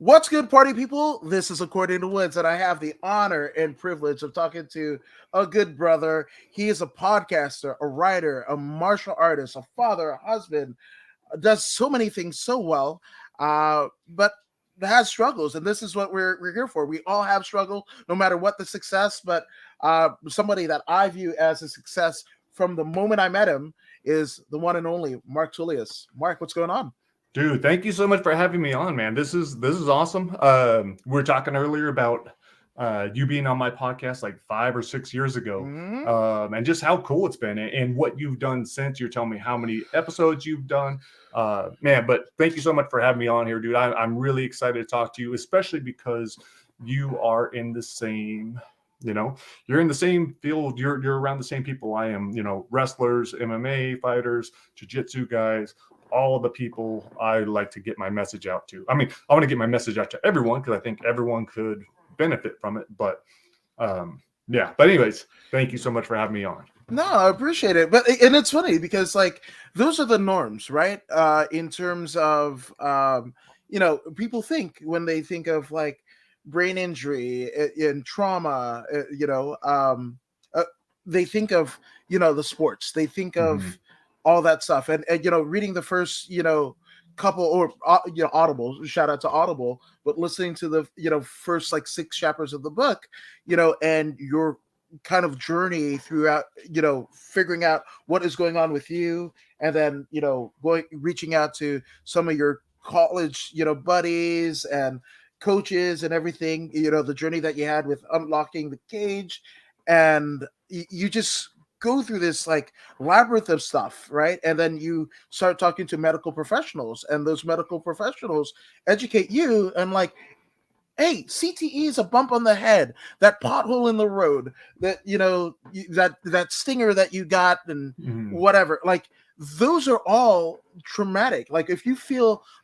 What's good, party people? This is According to Woods, and I have the honor and privilege of talking to a good brother. He is a podcaster, a writer, a martial artist, a father, a husband, does so many things so well, but has struggles, and this is what we're here for. We all have struggle, no matter what the success. But somebody that I view as a success from the moment I met him is the one and only Mark Tullius. Mark, what's going on? Dude, thank you so much for having me on, man. This is awesome. We were talking earlier about you being on my podcast like 5 or 6 years ago, Mm-hmm. and just how cool it's been and what you've done since. You're telling me how many episodes you've done, man. But thank you so much for having me on here, dude. I'm really excited to talk to you, especially because you are in the same. You're in the same field. You're around the same people I am. Wrestlers, MMA fighters, jiu-jitsu guys, all the people I like to get my message out to. I mean, I want to get my message out to everyone because I think everyone could benefit from it. But yeah. But anyways, thank you so much for having me on. No, I appreciate it. And it's funny because like those are the norms, right? In terms of people think when they think of like brain injury and trauma, they think of the sports. They think of all that stuff, and reading the first couple or Audible. Shout out to Audible, but listening to the first like 6 chapters of the book, and your kind of journey throughout, figuring out what is going on with you, and then reaching out to some of your college buddies and coaches and everything, the journey that you had with unlocking the cage, and you just go through this like labyrinth of stuff, right? And then you start talking to medical professionals, and those medical professionals educate you and like, hey, CTE is a bump on the head, that pothole in the road, that that stinger that you got, and whatever. Like those are all traumatic. Like if you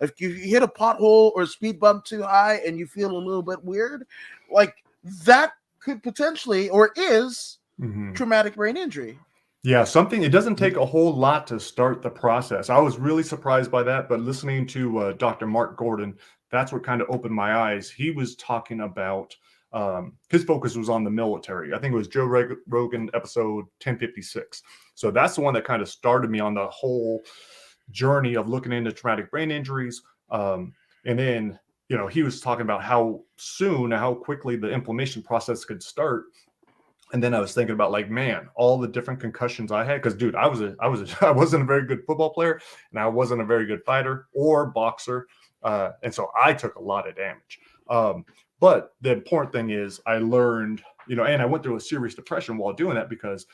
hit a pothole or a speed bump too high and you feel a little bit weird, like that could potentially or is traumatic brain injury. Yeah, it doesn't take a whole lot to start the process. I was really surprised by that, but listening to Dr. Mark Gordon, that's what kind of opened my eyes. He was talking about, his focus was on the military. I think it was Joe Rogan episode 1056. So that's the one that kind of started me on the whole journey of looking into traumatic brain injuries. And then, he was talking about how quickly the inflammation process could start. And then I was thinking about like, man, all the different concussions I had. Because, dude, I wasn't a very good football player, and I wasn't a very good fighter or boxer, and so I took a lot of damage. But the important thing is, I learned, and I went through a serious depression while doing that because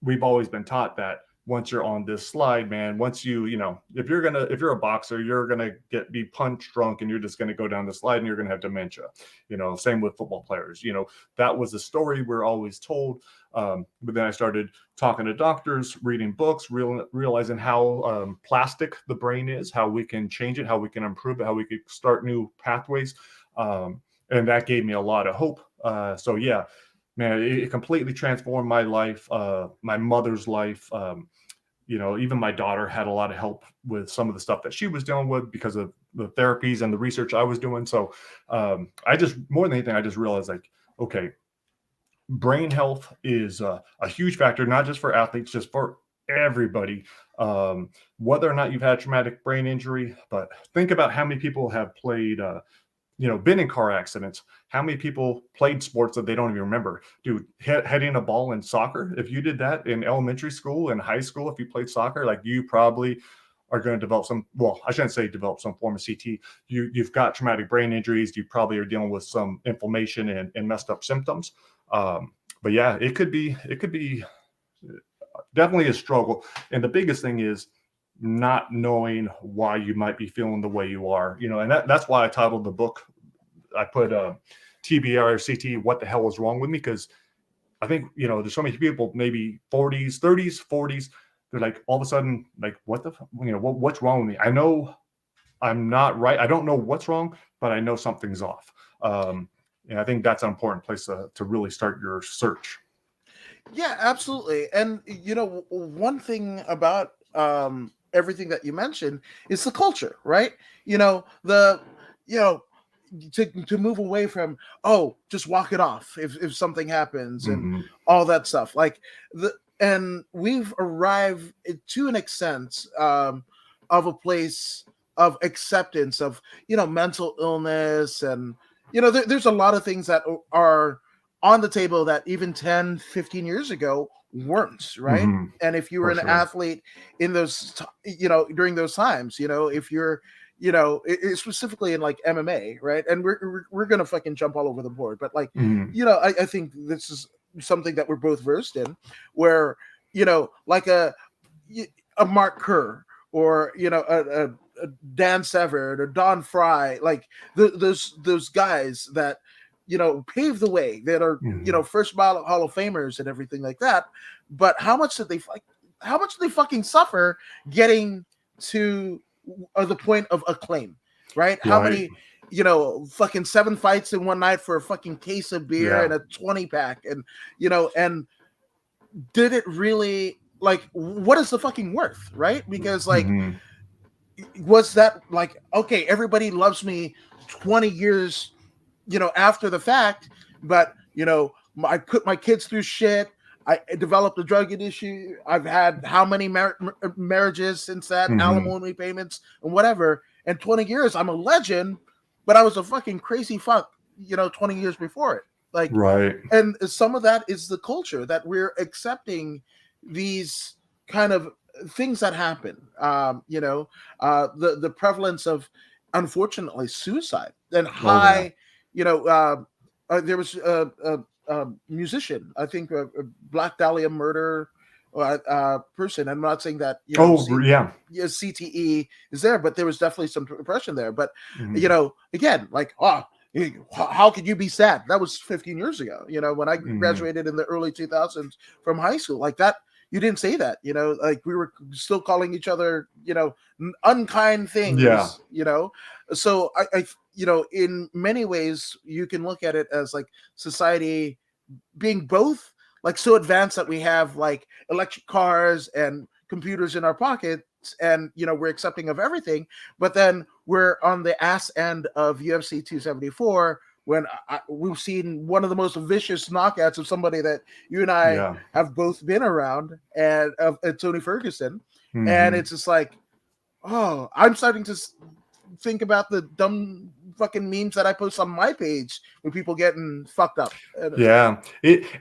we've always been taught that once you're on this slide, man, once if you're a boxer, you're gonna be punch drunk and you're just gonna go down the slide and you're gonna have dementia. Same with football players. That was the story we're always told. But then I started talking to doctors, reading books, realizing how plastic the brain is, how we can change it, how we can improve it, how we could start new pathways, and that gave me a lot of hope. So yeah. Man, it completely transformed my life, my mother's life. Even my daughter had a lot of help with some of the stuff that she was dealing with because of the therapies and the research I was doing. So more than anything, I just realized like, okay, brain health is a huge factor, not just for athletes, just for everybody. Whether or not you've had traumatic brain injury, but think about how many people have played been in car accidents. How many people played sports that they don't even remember? Dude, heading a ball in soccer, if you did that in elementary school and high school, if you played soccer, like you probably are going to develop I shouldn't say develop some form of CTE. You've got traumatic brain injuries. You probably are dealing with some inflammation and messed up symptoms. But yeah, it could be definitely a struggle. And the biggest thing is not knowing why you might be feeling the way you are, and that's why I titled the book. I put TBI or CTE, what the hell is wrong with me? Because I think, there's so many people, maybe 40s, 30s, 40s, they're like, all of a sudden, like, what's wrong with me? I know I'm not right. I don't know what's wrong, but I know something's off. And I think that's an important place to really start your search. Yeah, absolutely. And one thing about everything that you mentioned is the culture, right? The to move away from, oh, just walk it off if something happens and Mm-hmm. all that stuff. Like and we've arrived to an extent of a place of acceptance of, mental illness, and there's a lot of things that are on the table that even 10-15 years ago weren't, right? Mm-hmm. And if you were For an sure. athlete in those during those times, if you're specifically in like MMA, right? And we're gonna fucking jump all over the board, but like, Mm-hmm. I think this is something that we're both versed in, where like a Mark Kerr, or a Dan Severn or Don Fry, like those guys that paved the way, that are Mm-hmm. first ballot Hall of Famers and everything like that. But how much did they fucking suffer getting to the point of acclaim, right? How Right. many fucking 7 fights in one night for a fucking case of beer Yeah. and a 20 pack, and and did it really, like, what is the fucking worth, right? Because like, Mm-hmm. was that like, okay, everybody loves me 20 years after the fact, but I put my kids through shit, I developed a drug issue, I've had how many marriages since that, Mm-hmm. alimony payments and whatever, in 20 years I'm a legend, but I was a fucking crazy fuck 20 years before it. Like, Right. and some of that is the culture that we're accepting these kind of things that happen. The prevalence of, unfortunately, suicide and Oh yeah. high. There was a musician, I think, a Black Dahlia murder person. I'm not saying that Oh yeah. CTE is there, but there was definitely some depression there. But Mm-hmm. again, like, how could you be sad? That was 15 years ago. When I Mm-hmm. graduated in the early 2000s from high school, like that, you didn't say that. Like, we were still calling each other, unkind Yeah. things. So in many ways, you can look at it as like society being both like so advanced that we have like electric cars and computers in our pockets, and we're accepting of everything, but then we're on the ass end of UFC 274, when we've seen one of the most vicious knockouts of somebody that you and I Yeah. have both been around, and of Tony Ferguson. And Mm-hmm. it's just like, oh, I'm starting to think about the dumb fucking memes that I post on my page with people getting fucked up. Yeah.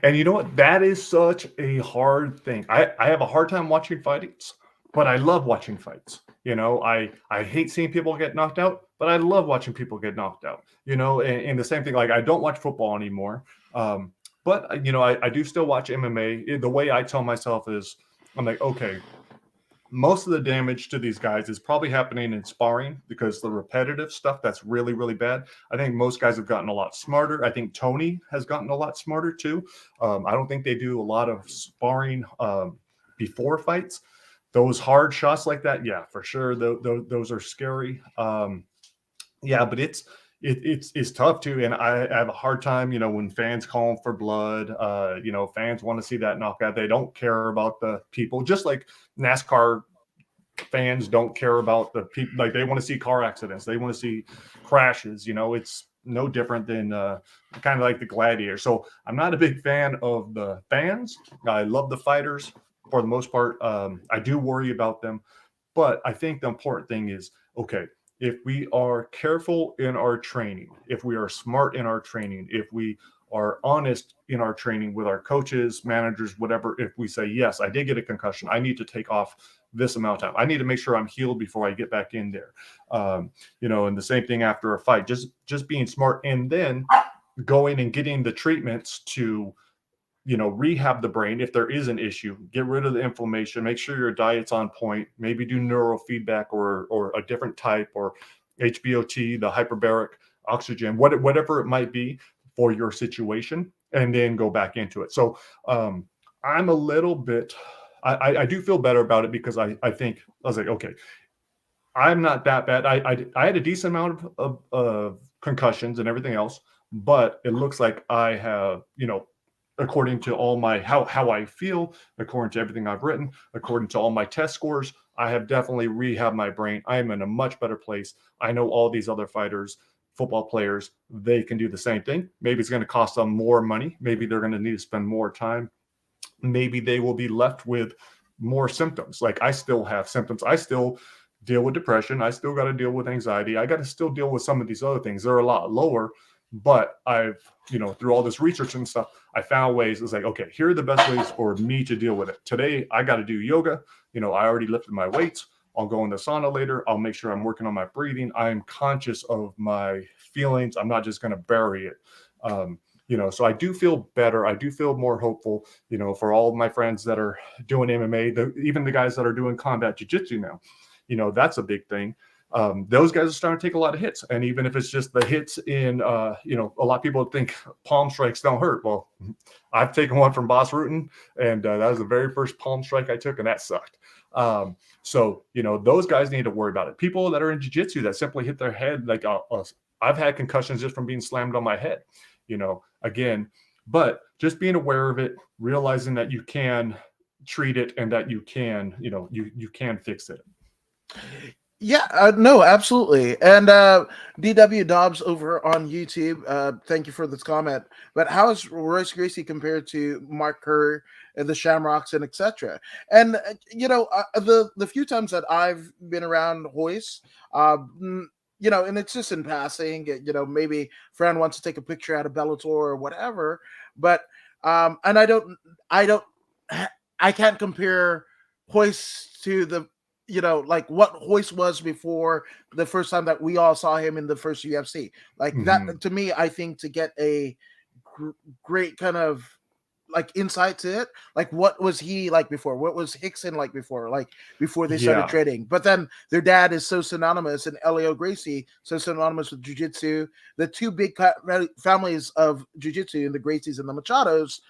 And you know what? That is such a hard thing. I have a hard time watching fights, but I love watching fights. I hate seeing people get knocked out, but I love watching people get knocked out. And the same thing, like I don't watch football anymore. But I do still watch MMA. The way I tell myself is, I'm like, okay, most of the damage to these guys is probably happening in sparring, because the repetitive stuff, that's really, really bad. I think most guys have gotten a lot smarter. I think Tony has gotten a lot smarter too. I don't think they do a lot of sparring before fights. Those hard shots like that, yeah, for sure. Those are scary. Yeah, but it's tough too, and I have a hard time, when fans call for blood. Fans want to see that knockout. They don't care about the people, just like NASCAR fans don't care about the people. Like, they want to see car accidents, they want to see crashes. It's no different than kind of like the gladiator. So I'm not a big fan of the fans. I love the fighters for the most part. I do worry about them, but I think the important thing is, okay, if we are careful in our training, if we are smart in our training, if we are honest in our training with our coaches, managers, whatever, if we say, yes, I did get a concussion, I need to take off this amount of time, I need to make sure I'm healed before I get back in there. And the same thing after a fight, just being smart, and then going and getting the treatments to rehab the brain if there is an issue, get rid of the inflammation, make sure your diet's on point, maybe do neurofeedback or a different type, or HBOT, the hyperbaric oxygen, whatever it might be for your situation, and then go back into it. So I'm a little bit, I do feel better about it, because I think I was like, okay, I'm not that bad. I had a decent amount of concussions and everything else, but it looks like I have, according to all my how I feel, according to everything I've written, according to all my test scores, I have definitely rehabbed my brain. I am in a much better place. I know all these other fighters football players, they can do the same thing. Maybe it's going to cost them more money. Maybe they're going to need to spend more time. Maybe they will be left with more symptoms. Like I still have symptoms. I still deal with depression. I still got to deal with anxiety. I got to still deal with some of these other things. They're a lot lower, but I've, through all this research and stuff, I found ways. It's like, okay, here are the best ways for me to deal with it. Today, I got to do yoga. I already lifted my weights. I'll go in the sauna later. I'll make sure I'm working on my breathing. I'm conscious of my feelings. I'm not just going to bury it. So I do feel better. I do feel more hopeful, for all of my friends that are doing MMA, even the guys that are doing combat jiu-jitsu now, that's a big thing. Those guys are starting to take a lot of hits. And even if it's just the hits in, a lot of people think palm strikes don't hurt. Well, I've taken one from Boss Rutan, and that was the very first palm strike I took, and that sucked. So those guys need to worry about it. People that are in jiu-jitsu that simply hit their head, like I've had concussions just from being slammed on my head, again, but just being aware of it, realizing that you can treat it and that you can, you can fix it. Yeah, no, absolutely. And DW Dobbs over on YouTube, thank you for this comment. But how is Royce Gracie compared to Mark Kerr and the Shamrocks and etc.? And the few times that I've been around Royce, and it's just in passing. Maybe Fran wants to take a picture at a Bellator or whatever. But and I can't compare Royce to the like what Royce was before the first time that we all saw him in the first UFC. Like that, to me, I think to get a great kind of like insight to it, like what was he like before? What was Hickson like before? Like before they started trading. But then their dad is so synonymous, and Elio Gracie so synonymous with jiu-jitsu. The two big families of jiu-jitsu, and the Gracies and the Machados,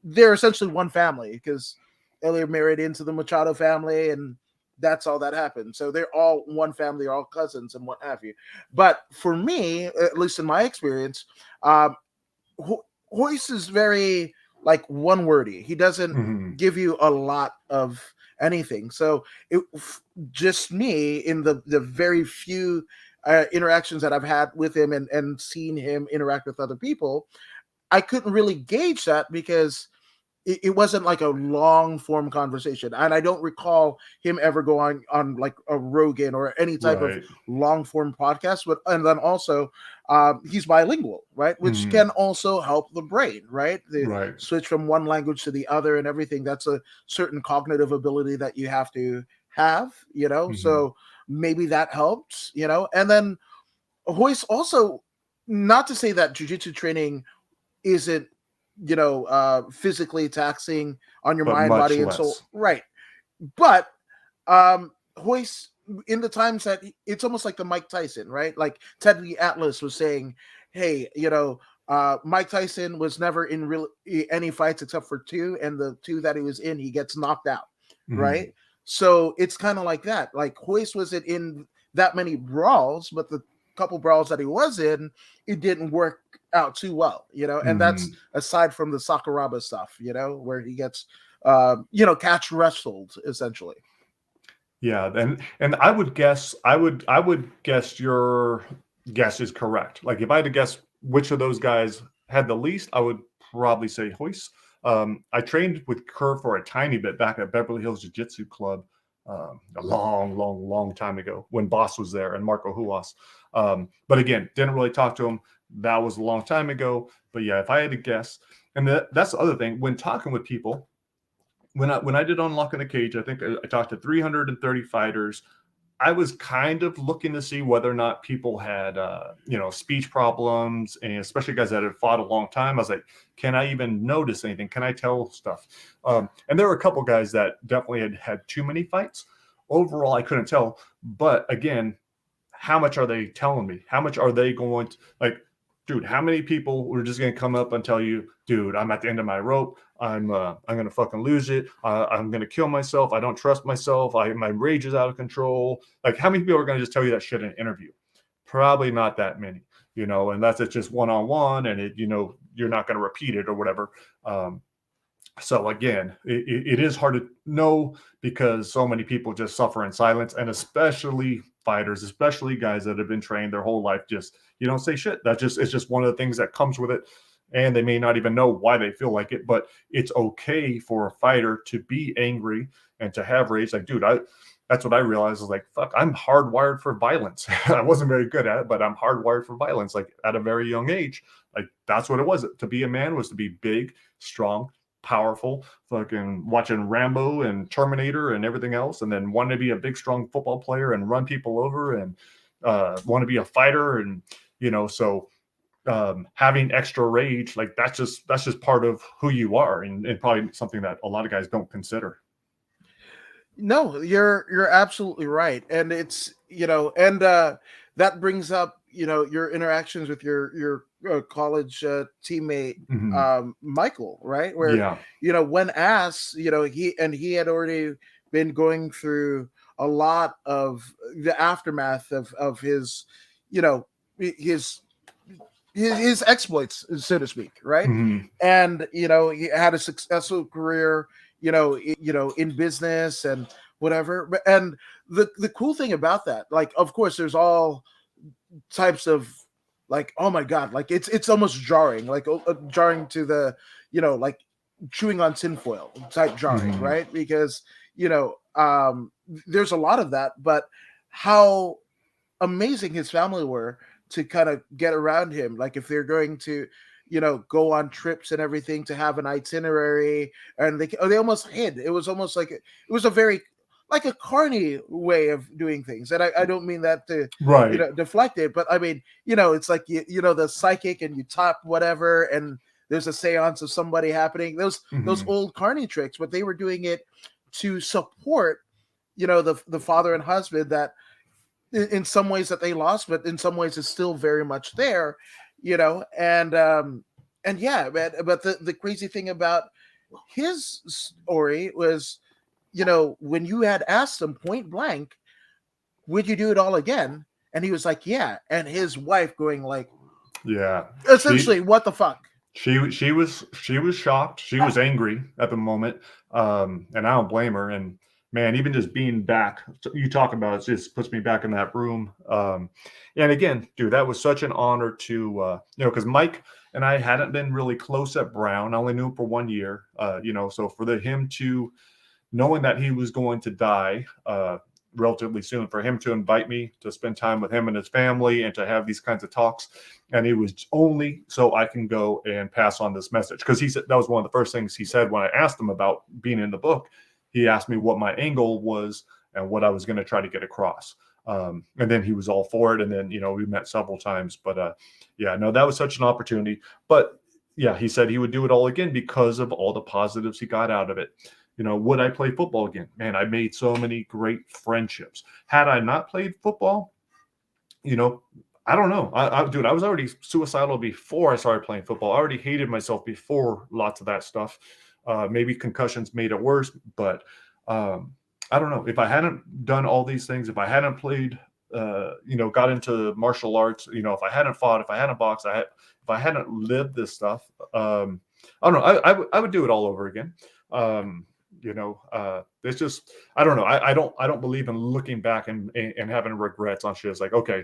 they're essentially one family because Elio married into the Machado family, and that's all that happened. So they're all one family, all cousins and what have you. But for me, at least in my experience, Royce is very like one wordy. He doesn't give you a lot of anything. So just me in the very few interactions that I've had with him and seen him interact with other people, I couldn't really gauge that because it wasn't like a long form conversation. And I don't recall him ever going on like a Rogan or any type of long form podcast. And then also he's bilingual, right? Which can also help the brain, right? Switch from one language to the other and everything. That's a certain cognitive ability that you have to have, so maybe that helps, and then Royce also, not to say that jiu-jitsu training isn't physically taxing on your mind, body, and soul. Right. But Royce, in the times that it's almost like the Mike Tyson, right? Like Ted Lee Atlas was saying, hey, Mike Tyson was never in any fights except for 2, and the 2 that he was in, he gets knocked out, right? So it's kind of like that. Like Royce wasn't in that many brawls, but the couple brawls that he was in, it didn't work out too well, and that's aside from the Sakuraba stuff, where he gets catch wrestled essentially. Yeah, and I would guess your guess is correct. Like if I had to guess which of those guys had the least, I would probably say Royce. I trained with Kerr for a tiny bit back at Beverly Hills Jiu-Jitsu Club a long time ago when Boss was there and Marco Huas. But again, didn't really talk to him. That was a long time ago. But yeah, if I had to guess, and that's the other thing, when talking with people, when I did Unlocking the Cage, I think I talked to 330 fighters. I was kind of looking to see whether or not people had, speech problems, and especially guys that had fought a long time. I was like, can I even notice anything? Can I tell stuff? And there were a couple guys that definitely had too many fights. Overall, I couldn't tell. But again, how much are they telling me? How much are they going to, like, dude, how many people were just going to come up and tell you, dude, I'm at the end of my rope. I'm going to fucking lose it. I'm going to kill myself. I don't trust myself. My rage is out of control. Like, how many people are going to just tell you that shit in an interview? Probably not that many, and that's just one-on-one, and you're not going to repeat it or whatever. So again, it is hard to know because so many people just suffer in silence, and especially fighters, especially guys that have been trained their whole life, just you don't say shit. That just it's just one of the things that comes with it. And they may not even know why they feel like it, but it's okay for a fighter to be angry and to have rage. Like, dude, I that's what I realized is like, fuck, I'm hardwired for violence. I wasn't very good at it, but I'm hardwired for violence. Like at a very young age, like that's what it was. To be a man was to be big, strong, powerful, fucking watching Rambo and Terminator and everything else, and then wanting to be a big, strong football player and run people over and want to be a fighter, and so having extra rage, like that's just part of who you are, and probably something that a lot of guys don't consider. No, you're absolutely right, and it's and that brings up your interactions with your college teammate Mm-hmm. Michael, right? Where Yeah. when asked, he had already been going through a lot of the aftermath of his you know his his exploits, so to speak, right? Mm-hmm. And he had a successful career, in business and whatever. And the cool thing about that, like, of course, there's all types of like, oh my god, like it's almost jarring, like jarring to the, like chewing on tinfoil type jarring, Mm-hmm. right? Because there's a lot of that, but how amazing his family were to kind of get around him. Like if they're going to, go on trips and everything, to have an itinerary, and they almost hid. It was almost like it was a very like a carny way of doing things. And I don't mean that to, Right. deflect it, but I mean, it's like the psychic, and you tap whatever, and there's a seance of somebody happening. Those Mm-hmm. old carny tricks, but they were doing it to support, the father and husband that in some ways that they lost, but in some ways is still very much there, and yeah, man. But the crazy thing about his story was, when you had asked him point blank, would you do it all again? And he was like, yeah. And his wife going like, Yeah. She essentially, what the fuck? she was shocked. She was angry at the moment, and I don't blame her. And man, even just being back, you talk about it, just puts me back in that room. And again, dude, that was such an honor to because Mike and I hadn't been really close at Brown. I only knew him for 1 year. So for him to knowing that he was going to die relatively soon, for him to invite me to spend time with him and his family and to have these kinds of talks. And it was only so I can go and pass on this message. Because he said that was one of the first things he said when I asked him about being in the book. He asked me what my angle was and what I was going to try to get across. And then he was all for it. And then, we met several times. But yeah, no, that was such an opportunity. But yeah, he said he would do it all again because of all the positives he got out of it. Would I play football again? Man, I made so many great friendships. Had I not played football, I don't know. Dude, I was already suicidal before I started playing football. I already hated myself before lots of that stuff. Maybe concussions made it worse, but I don't know. If I hadn't done all these things, if I hadn't played, got into martial arts, if I hadn't fought, if I hadn't boxed, if I hadn't lived this stuff, I don't know. I would do it all over again. It's just I don't know. I don't believe in looking back and having regrets on shit. It's like, okay,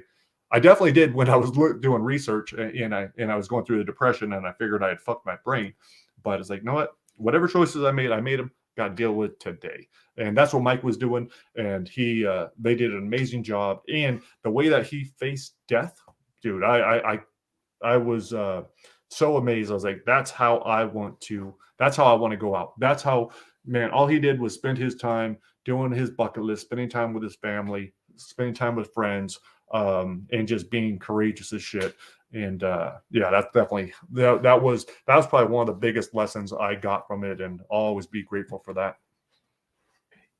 I definitely did when I was doing research and I was going through the depression and I figured I had fucked my brain. But it's like, you know what? Whatever choices I made them. Got to deal with today, and that's what Mike was doing. And they did an amazing job. And the way that he faced death, dude, I was so amazed. I was like, that's how I want to. That's how I want to go out. That's how, man. All he did was spend his time doing his bucket list, spending time with his family, spending time with friends, and just being courageous as shit. And yeah, that's definitely that was probably one of the biggest lessons I got from it, and I'll always be grateful for that.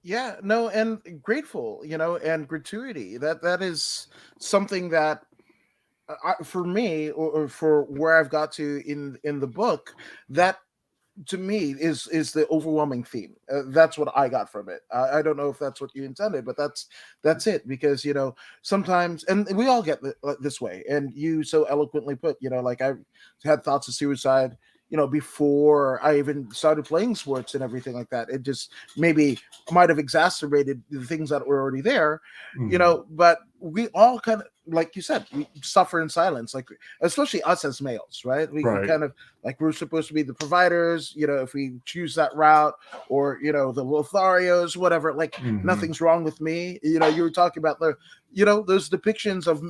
Yeah, no, and grateful, and gratuity. That is something that for me, or for where I've got to in the book, that to me is the overwhelming theme. That's what I got from it. I don't know if that's what you intended, but that's it. Because sometimes, and we all get this way, and you so eloquently put, like I've had thoughts of suicide, before I even started playing sports and everything like that. It just maybe might have exacerbated the things that were already there, but we all kind of, like you said, we suffer in silence, like especially us as males, right? We Right. kind of like, we're supposed to be the providers, if we choose that route, or the Lotharios, whatever, like nothing's wrong with me. You were talking about those depictions of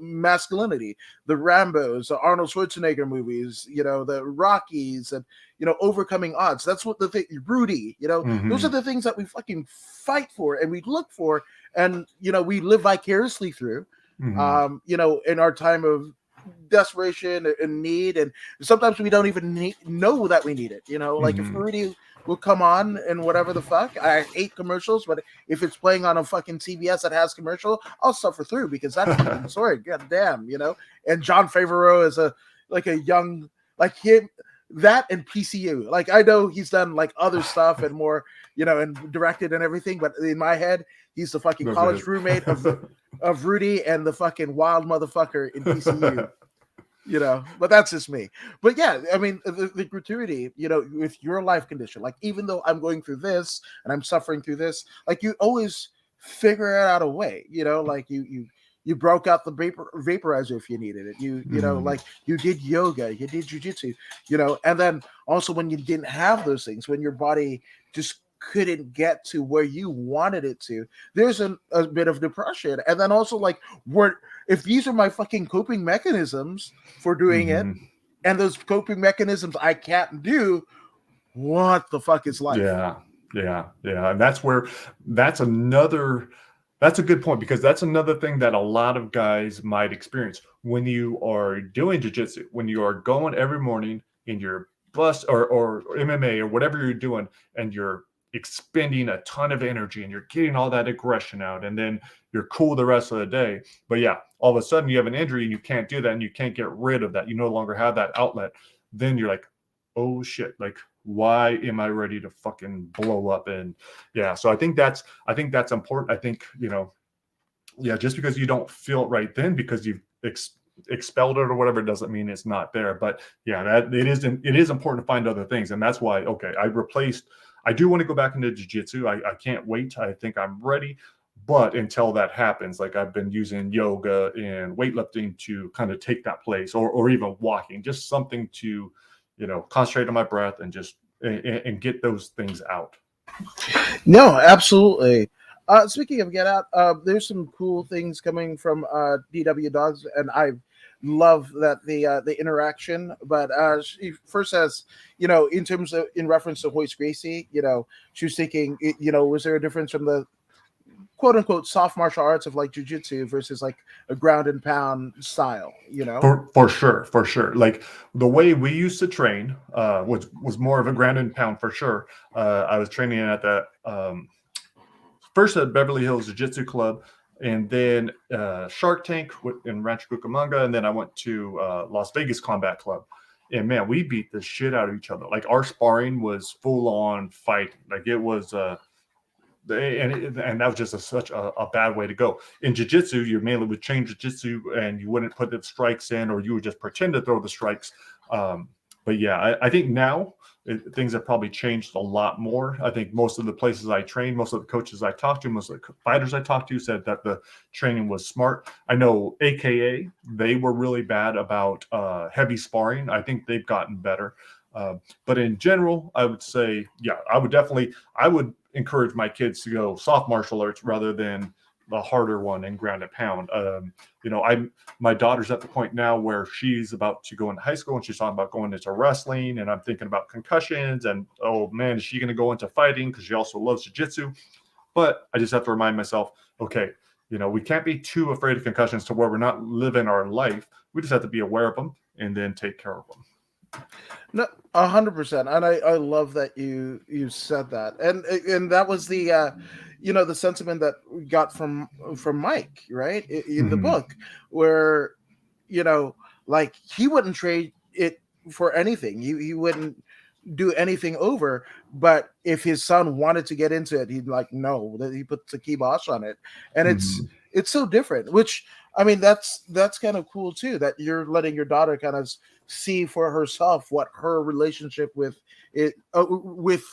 masculinity, the Rambos, the Arnold Schwarzenegger movies, the Rockies, and overcoming odds. That's what the thing, Rudy, those are the things that we fucking fight for and we look for, and we live vicariously through, in our time of desperation and need, and sometimes we don't even know that we need it. Like if Rudy will come on and whatever the fuck, I hate commercials, but if it's playing on a fucking CBS that has commercial, I'll suffer through, because that fucking story, goddamn, And John Favreau is a young, like him, that and PCU. Like I know he's done like other stuff and more, and directed and everything, but in my head, he's the fucking college roommate of Rudy and the fucking wild motherfucker in PCU. But that's just me. But yeah, I mean, the gratuity, with your life condition, like even though I'm going through this and I'm suffering through this, like you always figure out a way, like you broke out the vaporizer if you needed it. Like you did yoga, you did jujitsu, and then also when you didn't have those things, when your body just couldn't get to where you wanted it to, there's a bit of depression. And then also like, if these are my fucking coping mechanisms for doing it, and those coping mechanisms I can't do, what the fuck is life? Yeah. And that's a good point, because that's another thing that a lot of guys might experience when you are doing jiu-jitsu, when you are going every morning in your bus or MMA or whatever you're doing, and you're expending a ton of energy and you're getting all that aggression out, and then you're cool the rest of the day. But yeah, all of a sudden you have an injury and you can't do that, and you can't get rid of that. You no longer have that outlet. Then you're like, oh shit, like, why am I ready to fucking blow up? And yeah, so I think that's important. I think, just because you don't feel it right then because you've expelled it or whatever, doesn't mean it's not there. But yeah, that it is important to find other things. And that's why, okay, I do want to go back into jiu-jitsu. I can't wait. I think I'm ready. But until that happens, like I've been using yoga and weightlifting to kind of take that place, or even walking, just something to, concentrate on my breath and just and get those things out. No, absolutely. Speaking of Get Out, there's some cool things coming from DW Dogs, and I love that the interaction. But she first says, in reference to Hoist Gracie, she was thinking, was there a difference from the quote unquote soft martial arts of like jujitsu versus like a ground and pound style, For sure. Like the way we used to train was more of a ground and pound for sure. I was training at the first at Beverly Hills Jiu-Jitsu Club, and then Shark Tank in Rancho Cucamonga, and then I went to Las Vegas Combat Club. And man, we beat the shit out of each other. Like our sparring was full on fighting. Like it was and that was just such a bad way to go. In jiu-jitsu, you mainly would train jiu-jitsu and you wouldn't put the strikes in, or you would just pretend to throw the strikes. But yeah, I think now things have probably changed a lot more. I think most of the places I trained, most of the coaches I talked to, most of the fighters I talked to said that the training was smart. I know AKA, they were really bad about heavy sparring. I think they've gotten better. But in general, I would say, yeah, I would encourage my kids to go soft martial arts rather than the harder one and ground and pound. My daughter's at the point now where she's about to go into high school and she's talking about going into wrestling, and I'm thinking about concussions and, oh man, is she going to go into fighting? Because she also loves jiu-jitsu. But I just have to remind myself, okay, we can't be too afraid of concussions to where we're not living our life. We just have to be aware of them and then take care of them. No, 100%, and I love that you said that, and that was the the sentiment that we got from Mike, right, in the book, where like he wouldn't trade it for anything. He wouldn't do anything over, but if his son wanted to get into it, he'd like no, that he puts the kibosh on it, and it's so different, which I mean, that's kind of cool too, that you're letting your daughter kind of see for herself what her relationship with it with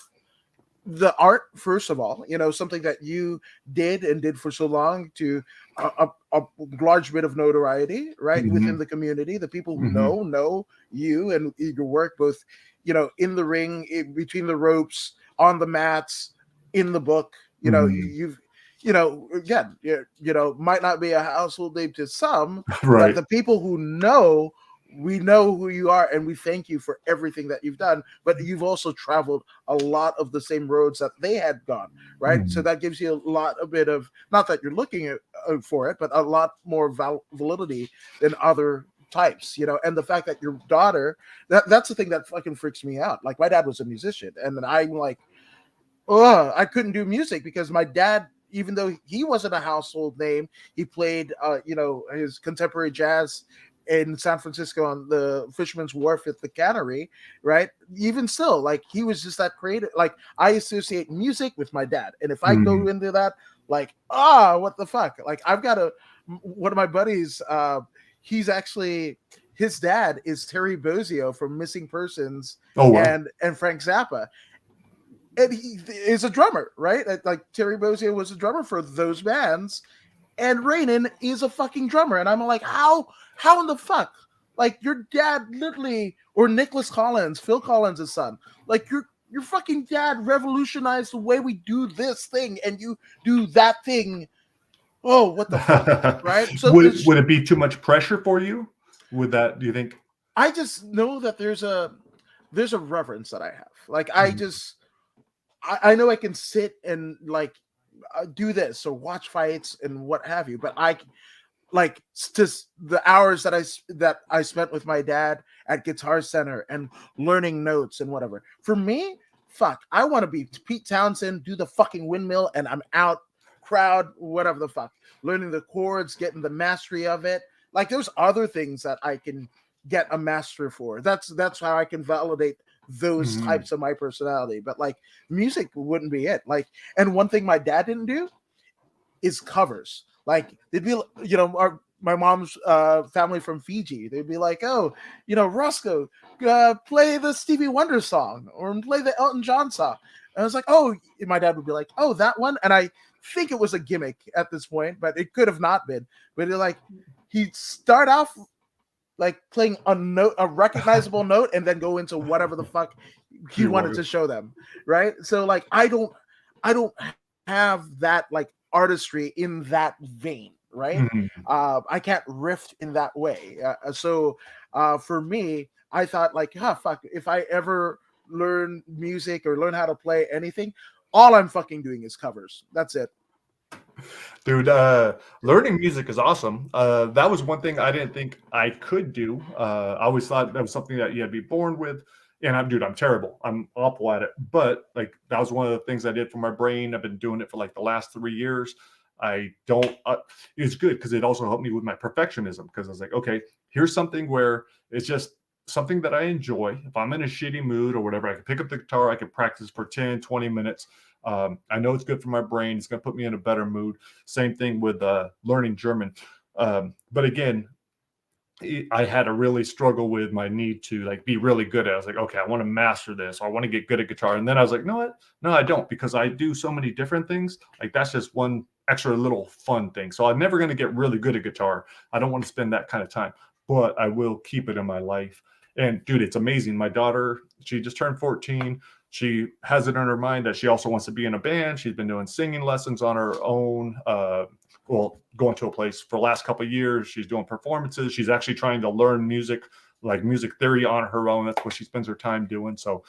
the art, first of all, something that you did for so long, to a large bit of notoriety, right, Hmm. within the community. The people who Hmm. know you and your work, both in the ring, between the ropes, on the mats, in the book. Hmm. You've again, might not be a household name to some, but Right. the people who know, we know who you are, and we thank you for everything that you've done. But you've also traveled a lot of the same roads that they had gone, right? So Mhm. that gives you a bit of, not that you're looking for it, but a lot more validity than other types, and the fact that your daughter, that's the thing that fucking freaks me out. Like, my dad was a musician, and then I'm like, oh, I couldn't do music because my dad, even though he wasn't a household name, he played, his contemporary jazz in San Francisco on the Fisherman's Wharf at the Cannery, right? Even still, like, he was just that creative. Like, I associate music with my dad, and if I go Mhm. into that, like, what the fuck? Like, I've got one of my buddies. He's actually, his dad is Terry Bozzio from Missing Persons Oh wow. and Frank Zappa, and he is a drummer, right? Like, Terry Bozzio was a drummer for those bands, and Rainin is a fucking drummer. And I'm like, how in the fuck? Like, your dad literally, or Nicholas Collins, Phil Collins' son, like, your fucking dad revolutionized the way we do this thing, and you do that thing. Oh, what the fuck, right? So Would it be too much pressure for you? Would that, do you think? I just know that there's a reverence that I have. Like, Mhm. I know I can sit and, like, do this or watch fights and what have you, but like, just the hours that I spent with my dad at Guitar Center and learning notes and whatever. For me, fuck, I want to be Pete Townsend, do the fucking windmill, and I'm out, crowd, whatever the fuck, learning the chords, getting the mastery of it. Like, there's other things that I can get a master for. That's how I can validate those Mhm. types of my personality. But, like, music wouldn't be it. Like, and one thing my dad didn't do is covers. Like, they'd be, my mom's family from Fiji. They'd be like, "Oh, Roscoe, play the Stevie Wonder song or play the Elton John song." And I was like, "Oh," and my dad would be like, "Oh, that one." And I think it was a gimmick at this point, but it could have not been. But he'd start off like playing a note, a recognizable note, and then go into whatever the fuck he You wanted wanted. to show them, right? So, like, I don't have that, like, artistry in that vein, right? Mhm. I can't riff in that way. So for me, I thought, like, fuck, if I ever learn music or learn how to play anything, all I'm fucking doing is covers. That's it. Dude, learning music is awesome. That was one thing I didn't think I could do. I always thought that was something that you had to be born with. And I'm terrible. I'm awful at it. But like that was one of the things I did for my brain. I've been doing it for like the last 3 years. I don't. It's good because it also helped me with my perfectionism. Because I was like, okay, here's something where it's just something that I enjoy. If I'm in a shitty mood or whatever, I can pick up the guitar. I can practice for 10, 20 minutes. I know it's good for my brain. It's going to put me in a better mood. Same thing with learning German. But again, I had to really struggle with my need to like be really good at it. I was like, okay, I want to master this. Or I want to get good at guitar. And then I was like, no, what? No, I don't, because I do so many different things. Like that's just one extra little fun thing. So I'm never going to get really good at guitar. I don't want to spend that kind of time, but I will keep it in my life. And dude, it's amazing. My daughter, she just turned 14. She has it in her mind that she also wants to be in a band. She's been doing singing lessons on her own. Going to a place for the last couple of years. She's doing performances. She's actually trying to learn music, like music theory on her own. That's what she spends her time doing. So,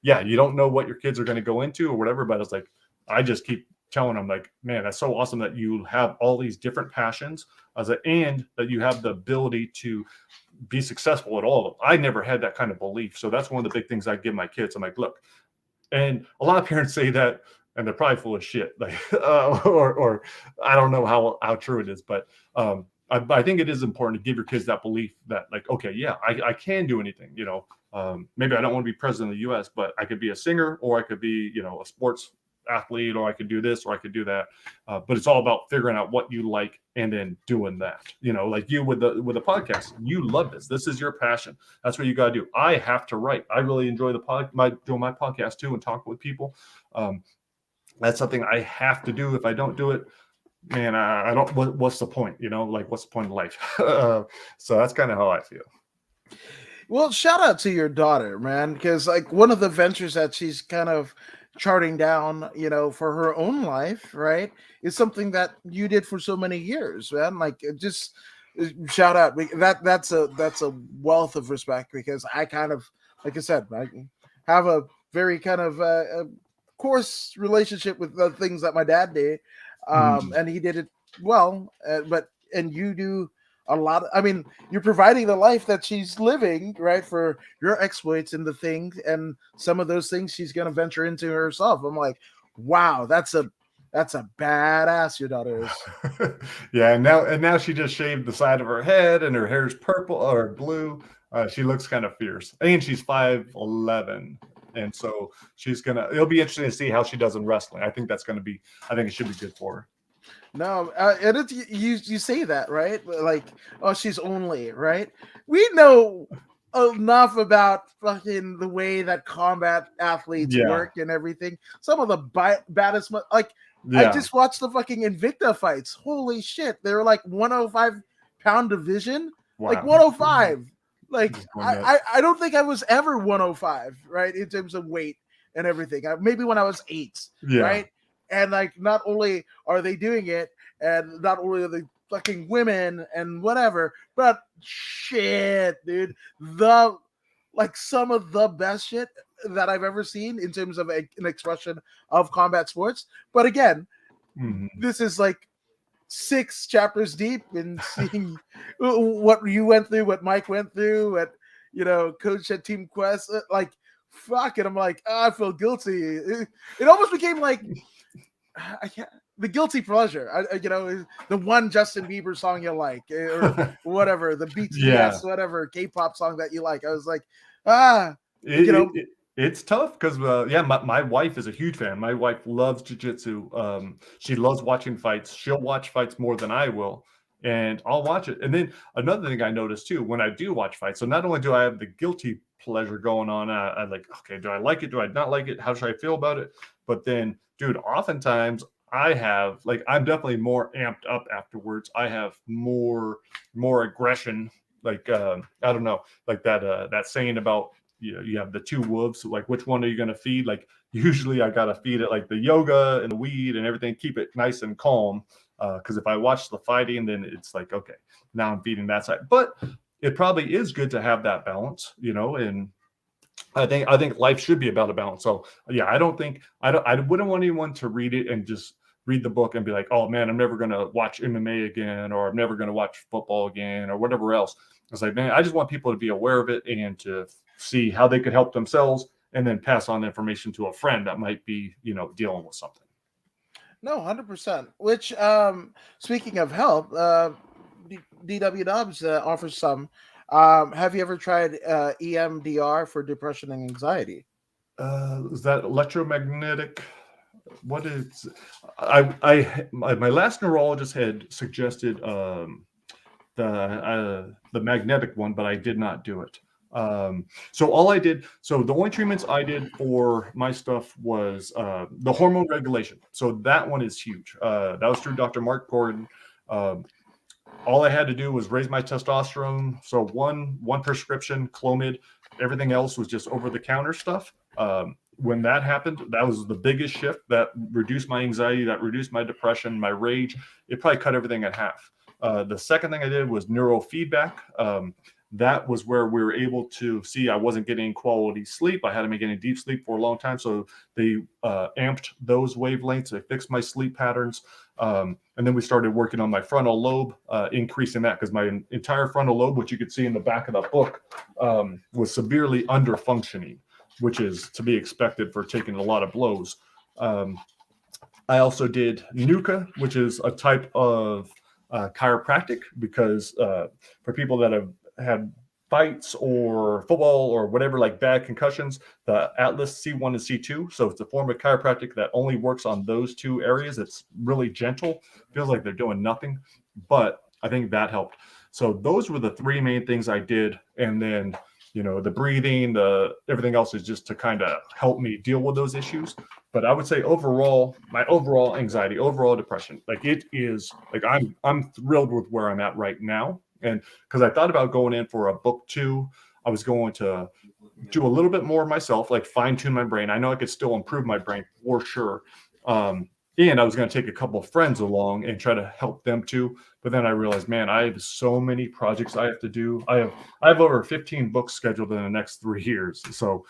yeah, you don't know what your kids are going to go into or whatever, but it's like, I just keep telling them like, man, that's so awesome that you have all these different passions and that you have the ability to be successful at all of them. I never had that kind of belief. So that's one of the big things I give my kids. I'm like, look, and a lot of parents say that, and they're probably full of shit, like, or I don't know how true it is, but I think it is important to give your kids that belief that, like, okay, yeah, I can do anything. Maybe I don't want to be president of the U.S., but I could be a singer, or I could be, a sports athlete, or I could do this, or I could do that. But it's all about figuring out what you like and then doing that. You know, like you with the podcast, you love this. This is your passion. That's what you got to do. I have to write. I really enjoy doing my podcast too and talk with people. That's something I have to do. If I don't do it, man, I don't. What's the point? You know, like what's the point of life? So that's kind of how I feel. Well, shout out to your daughter, man, because like one of the ventures that she's kind of charting down, you know, for her own life, right, is something that you did for so many years, man. Like, just shout out. That's a wealth of respect, because I kind of, like I said, I have a very kind of coarse relationship with the things that my dad did, and he did it well, and you do a lot. I mean, you're providing the life that she's living, right, for your exploits and the things, and some of those things she's going to venture into herself. I'm like, wow, that's a badass your daughter is. Yeah, and now she just shaved the side of her head, and her hair's purple or blue. She looks kind of fierce, and she's 5'11", and so it'll be interesting to see how she does in wrestling. I think it should be good for her. No, and it's, you say that, right? Like, oh, she's only, right? We know enough about fucking the way that combat athletes work and everything. Some of the baddest, like, I just watched the fucking Invicta fights. Holy shit, they were like 105-pound division, like 105. Like, I don't think I was ever 105, right, in terms of weight and everything. Maybe when I was 8, right? And like, not only are they doing it, and not only are they fucking women and whatever, but shit, dude, some of the best shit that I've ever seen in terms of an expression of combat sports. But again, this is like 6 chapters deep in seeing what you went through, what Mike went through, what, you know, Coach at Team Quest, like, fuck it. I'm like, I feel guilty. It almost became like, the guilty pleasure, you know, the one Justin Bieber song you like, or whatever, the BTS, whatever K-pop song that you like. I was like, it's tough because my wife is a huge fan. My wife loves jiu-jitsu. She loves watching fights. She'll watch fights more than I will, and I'll watch it. And then another thing I noticed too, when I do watch fights, so not only do I have the guilty pleasure going on, I like, okay, do I like it? Do I not like it? How should I feel about it? But then, dude, oftentimes I have, like, I'm definitely more amped up afterwards. I have more aggression. Like, I don't know, like that saying about, you have the 2 wolves. Like, which one are you going to feed? Like, usually I got to feed it like the yoga and the weed and everything, keep it nice and calm. Because if I watch the fighting, then it's like, okay, now I'm feeding that side. But it probably is good to have that balance, you know, and I think life should be about a balance. So yeah, I wouldn't want anyone to read it and just read the book and be like, oh man, I'm never going to watch MMA again, or I'm never going to watch football again, or whatever else. It's like, man, I just want people to be aware of it and to see how they could help themselves, and then pass on the information to a friend that might be, you know, dealing with something. No, 100%. Which, speaking of help, DW Dubs offers some. Have you ever tried EMDR for depression and anxiety? Is that electromagnetic? What is? My last neurologist had suggested the magnetic one, but I did not do it. So the only treatments I did for my stuff was the hormone regulation. So that one is huge. That was through Dr. Mark Gordon. All I had to do was raise my testosterone. So one prescription, Clomid. Everything else was just over-the-counter stuff. When that happened, that was the biggest shift. That reduced my anxiety, that reduced my depression, my rage. It probably cut everything in half. The second thing I did was neurofeedback. That was where we were able to see I wasn't getting quality sleep. I hadn't been getting deep sleep for a long time. So they amped those wavelengths. They fixed my sleep patterns. And then we started working on my frontal lobe, increasing that, because my entire frontal lobe, which you could see in the back of the book, was severely under functioning, which is to be expected for taking a lot of blows. I also did NUCA, which is a type of chiropractic, because for people that have had fights or football or whatever, like bad concussions, the Atlas C1 and C2. So it's a form of chiropractic that only works on those two areas. It's really gentle, feels like they're doing nothing, but I think that helped. So those were the three main things I did. And then, you know, the breathing, the everything else is just to kind of help me deal with those issues. But I would say overall, my overall anxiety, overall depression, like it is like I'm thrilled with where I'm at right now. And because I thought about going in for a book 2, I was going to do a little bit more myself, like fine tune my brain. I know I could still improve my brain for sure. And I was going to take a couple of friends along and try to help them too. But then I realized, man, I have so many projects I have to do. I have over 15 books scheduled in the next 3 years. So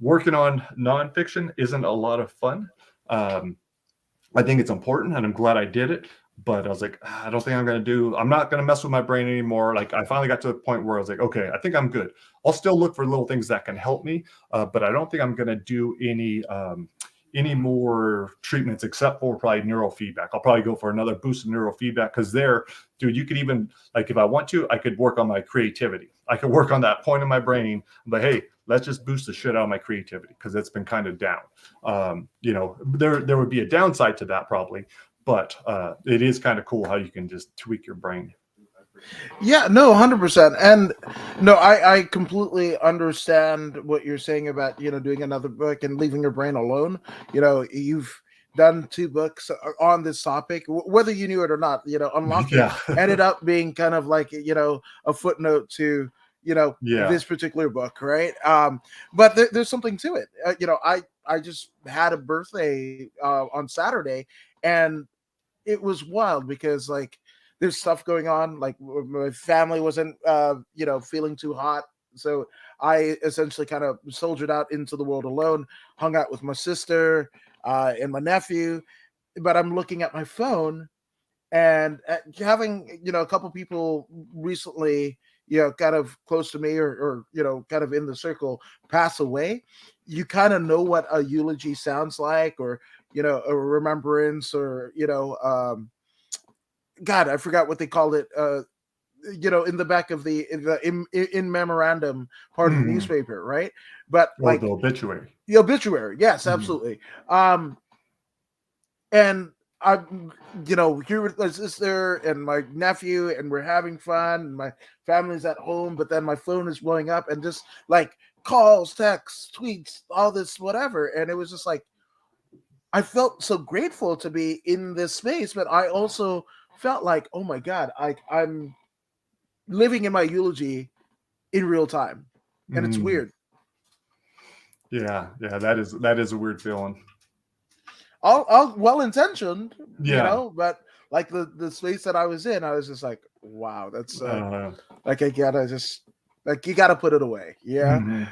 working on nonfiction isn't a lot of fun. I think it's important, and I'm glad I did it. But I was like, I don't think I'm not going to mess with my brain anymore. Like I finally got to the point where I was like, okay, I think I'm good. I'll still look for little things that can help me. But I don't think I'm going to do any more treatments except for probably neurofeedback. I'll probably go for another boost of neurofeedback because there, dude, you could even, like if I want to, I could work on my creativity. I could work on that point in my brain. But hey, let's just boost the shit out of my creativity because it's been kind of down. You know, there would be a downside to that probably, but it is kind of cool how you can just tweak your brain. Yeah, no, 100%. And no, I completely understand what you're saying about, you know, doing another book and leaving your brain alone. You know, you've done 2 books on this topic, whether you knew it or not. You know, Unlocking Yeah. ended up being kind of like, you know, a footnote to, you know, Yeah. this particular book, right? But there's something to it. You know, I just had a birthday on Saturday, and it was wild because like there's stuff going on. Like my family wasn't, you know, feeling too hot, so I essentially kind of soldiered out into the world alone, hung out with my sister and my nephew. But I'm looking at my phone, and having, you know, a couple people recently, you know, kind of close to me or you know, kind of in the circle pass away. You kind of know what a eulogy sounds like, or you know, a remembrance, or you know, God, I forgot what they called it. You know, in the back of in memorandum part of the newspaper, right? But Or like the obituary. the obituary, yes, absolutely. And I'm, you know, here with my sister and my nephew, and we're having fun, and my family's at home, but then my phone is blowing up, and just like calls, texts, tweets, all this, whatever. And it was just like, I felt so grateful to be in this space, but I also felt like, oh my God, I'm living in my eulogy in real time. And it's weird. Yeah, that is a weird feeling. All well intentioned, you Yeah. know, but like the space that I was in, I was just like, wow, that's like I gotta just like you gotta put it away. Yeah.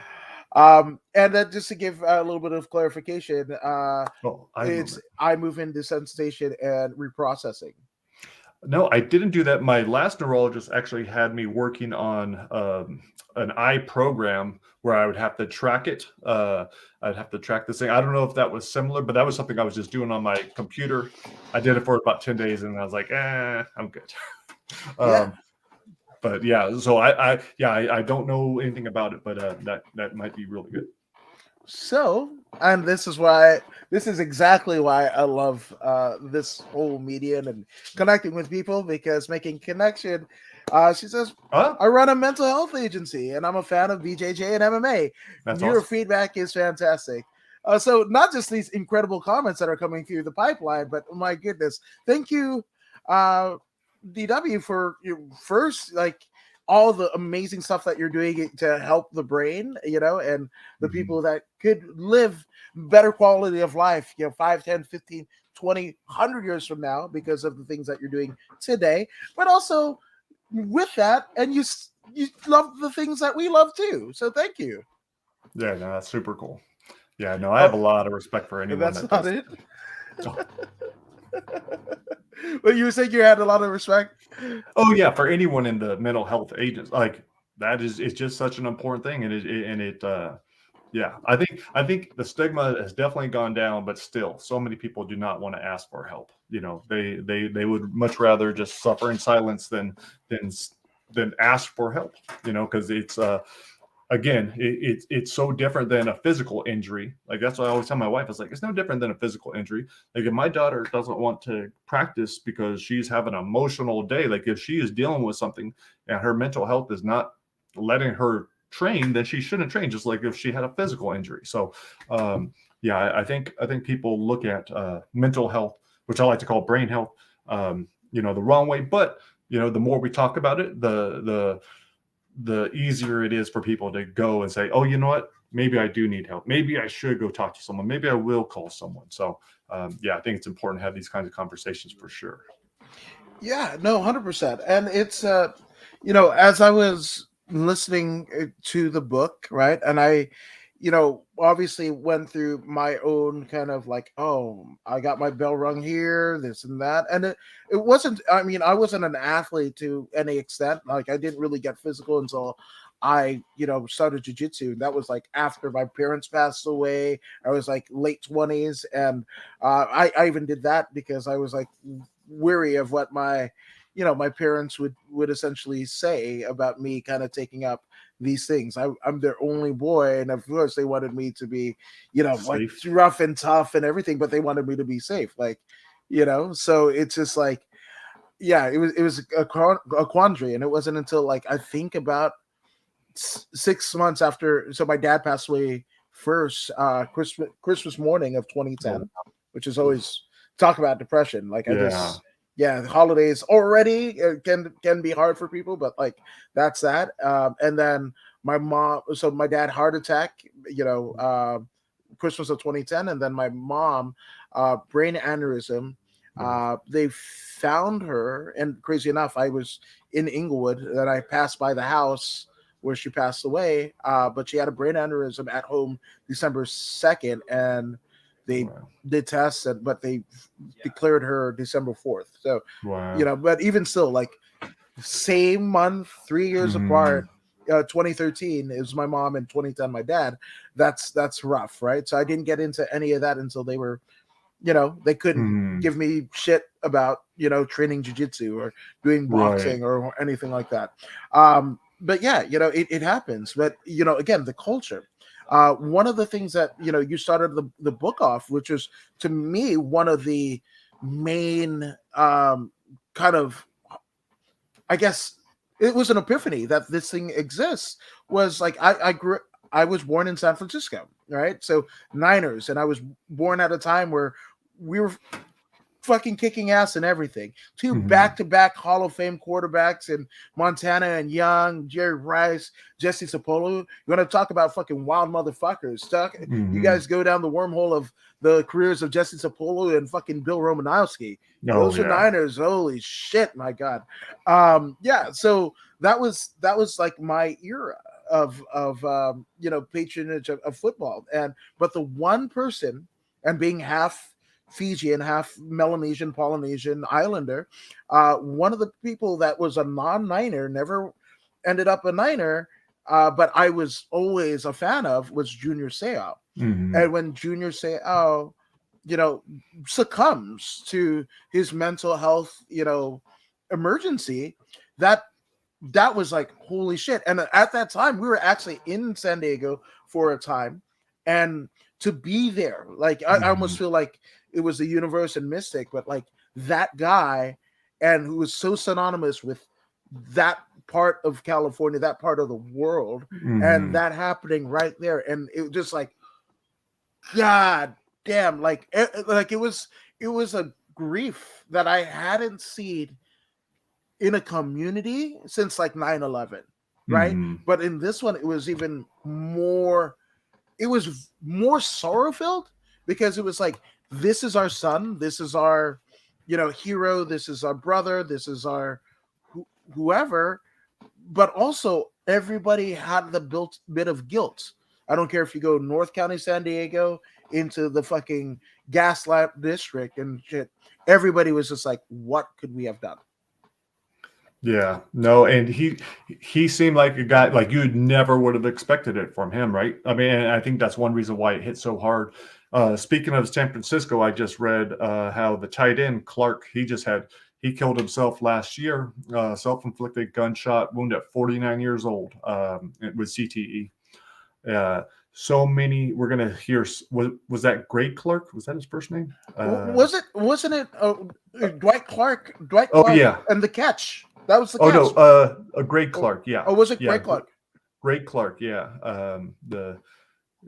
And then just to give a little bit of clarification, it's eye movement desensitization and reprocessing. No, I didn't do that. My last neurologist actually had me working on an eye program where I would have to track it. I'd have to track this thing. I don't know if that was similar, but that was something I was just doing on my computer. I did it for about 10 days and I was like, I'm good. Yeah. But yeah, so I don't know anything about it, but that might be really good. So, and this is exactly why I love this whole medium and connecting with people, because making connection. She says, I run a mental health agency and I'm a fan of BJJ and MMA. Neurofeedback is fantastic. So not just these incredible comments that are coming through the pipeline, but my goodness, thank you, DW, for your first, like, all the amazing stuff that you're doing to help the brain, you know, and the people that could live better quality of life, you know, 5, 10, 15, 20, 100 years from now because of the things that you're doing today. But also with that, and you love the things that we love too. So thank you. Yeah, no, that's super cool. Yeah, no, I have a lot of respect for anyone that's that not does. it. But you were saying you had a lot of respect. Oh yeah, for anyone in the mental health agents, like that it's just such an important thing, and yeah, I think the stigma has definitely gone down, but still, so many people do not want to ask for help. You know, they would much rather just suffer in silence than then ask for help, because it's again, it's so different than a physical injury. Like, that's what I always tell my wife. It's like, it's no different than a physical injury. Like, if my daughter doesn't want to practice because she's having an emotional day, like if she is dealing with something and her mental health is not letting her train, then she shouldn't train, just like if she had a physical injury. So yeah, I think people look at mental health, which I like to call brain health, the wrong way. But the more we talk about it, the easier it is for people to go and say, oh, you know what? Maybe I do need help. Maybe I should go talk to someone. Maybe I will call someone. So, yeah, I think it's important to have these kinds of conversations for sure. Yeah, no, 100%. And it's, as I was listening to the book, right, and I, obviously went through my own kind of like, oh, I got my bell rung here, this and that. And it wasn't, I mean, I wasn't an athlete to any extent. Like, I didn't really get physical until I, started jujitsu. That was like after my parents passed away. I was like late 20s. And I even did that because I was like weary of what my parents would essentially say about me kind of taking up these things. I'm their only boy, and of course they wanted me to be, like Safe. rough and tough and everything, but they wanted me to be safe, like, so it's just like, yeah, it was a quandary. And it wasn't until like I think about 6 months after, so my dad passed away first, Christmas morning of 2010, which is always talk about depression. Like, I Yeah. just, yeah, the holidays already can be hard for people, but like that's that. And then my dad heart attack, Christmas of 2010, and then my mom, brain aneurysm. They found her, and crazy enough, I was in Inglewood, and I passed by the house where she passed away. But she had a brain aneurysm at home December 2nd, and they did tests, but they declared her December 4th. So, Wow. but even still, like same month, 3 years apart. 2013 is my mom, and 2010 my dad. That's rough, right? So I didn't get into any of that until they were, they couldn't give me shit about training jiu-jitsu or doing boxing or anything like that. But yeah, it happens. But again, the culture. One of the things that you started the book off, which was to me one of the main kind of, I guess it was an epiphany that this thing exists, was like I was born in San Francisco, right? So Niners, and I was born at a time where we were fucking kicking ass and everything. Two back-to-back Hall of Fame quarterbacks in Montana and Young, Jerry Rice, Jesse Sapolo. You want to talk about fucking wild motherfuckers? You guys go down the wormhole of the careers of Jesse Sapolo and fucking Bill Romanowski. Those are Niners. Holy shit, my God. Yeah, so that was like my era of patronage of football. But the one person, and being half Fijian, half Melanesian, Polynesian Islander, one of the people that was a non-Niner, never ended up a Niner, but I was always a fan of, was Junior Seau. And when Junior Seau, succumbs to his mental health, emergency, that was like, holy shit. And at that time, we were actually in San Diego for a time, and to be there, like I almost feel like it was the universe and mystic, but like that guy, and who was so synonymous with that part of California, that part of the world, and that happening right there, and it just like, God damn, like it was a grief that I hadn't seen in a community since like 9/11, right? But in this one, it was even more. It was more sorrow filled, because it was like, this is our son, this is our hero, this is our brother, this is our whoever. But also everybody had the bit of guilt. I don't care if you go North County, San Diego, into the fucking Gaslamp district and shit, everybody was just like, what could we have done? Yeah, no, and he seemed like a guy like you never would have expected it from him, right? I mean, and I think that's one reason why it hit so hard. Speaking of San Francisco, I just read how the tight end Clark, he he killed himself last year, self-inflicted gunshot wound at 49 years old, with CTE. So many, we're going to hear, was that Greg Clark? Was that his first name? Wasn't it Dwight Clark? Oh, yeah. And the catch. That was the catch. Oh, no, Greg Clark, yeah. Oh, was it yeah, Greg Clark? Greg Clark, yeah.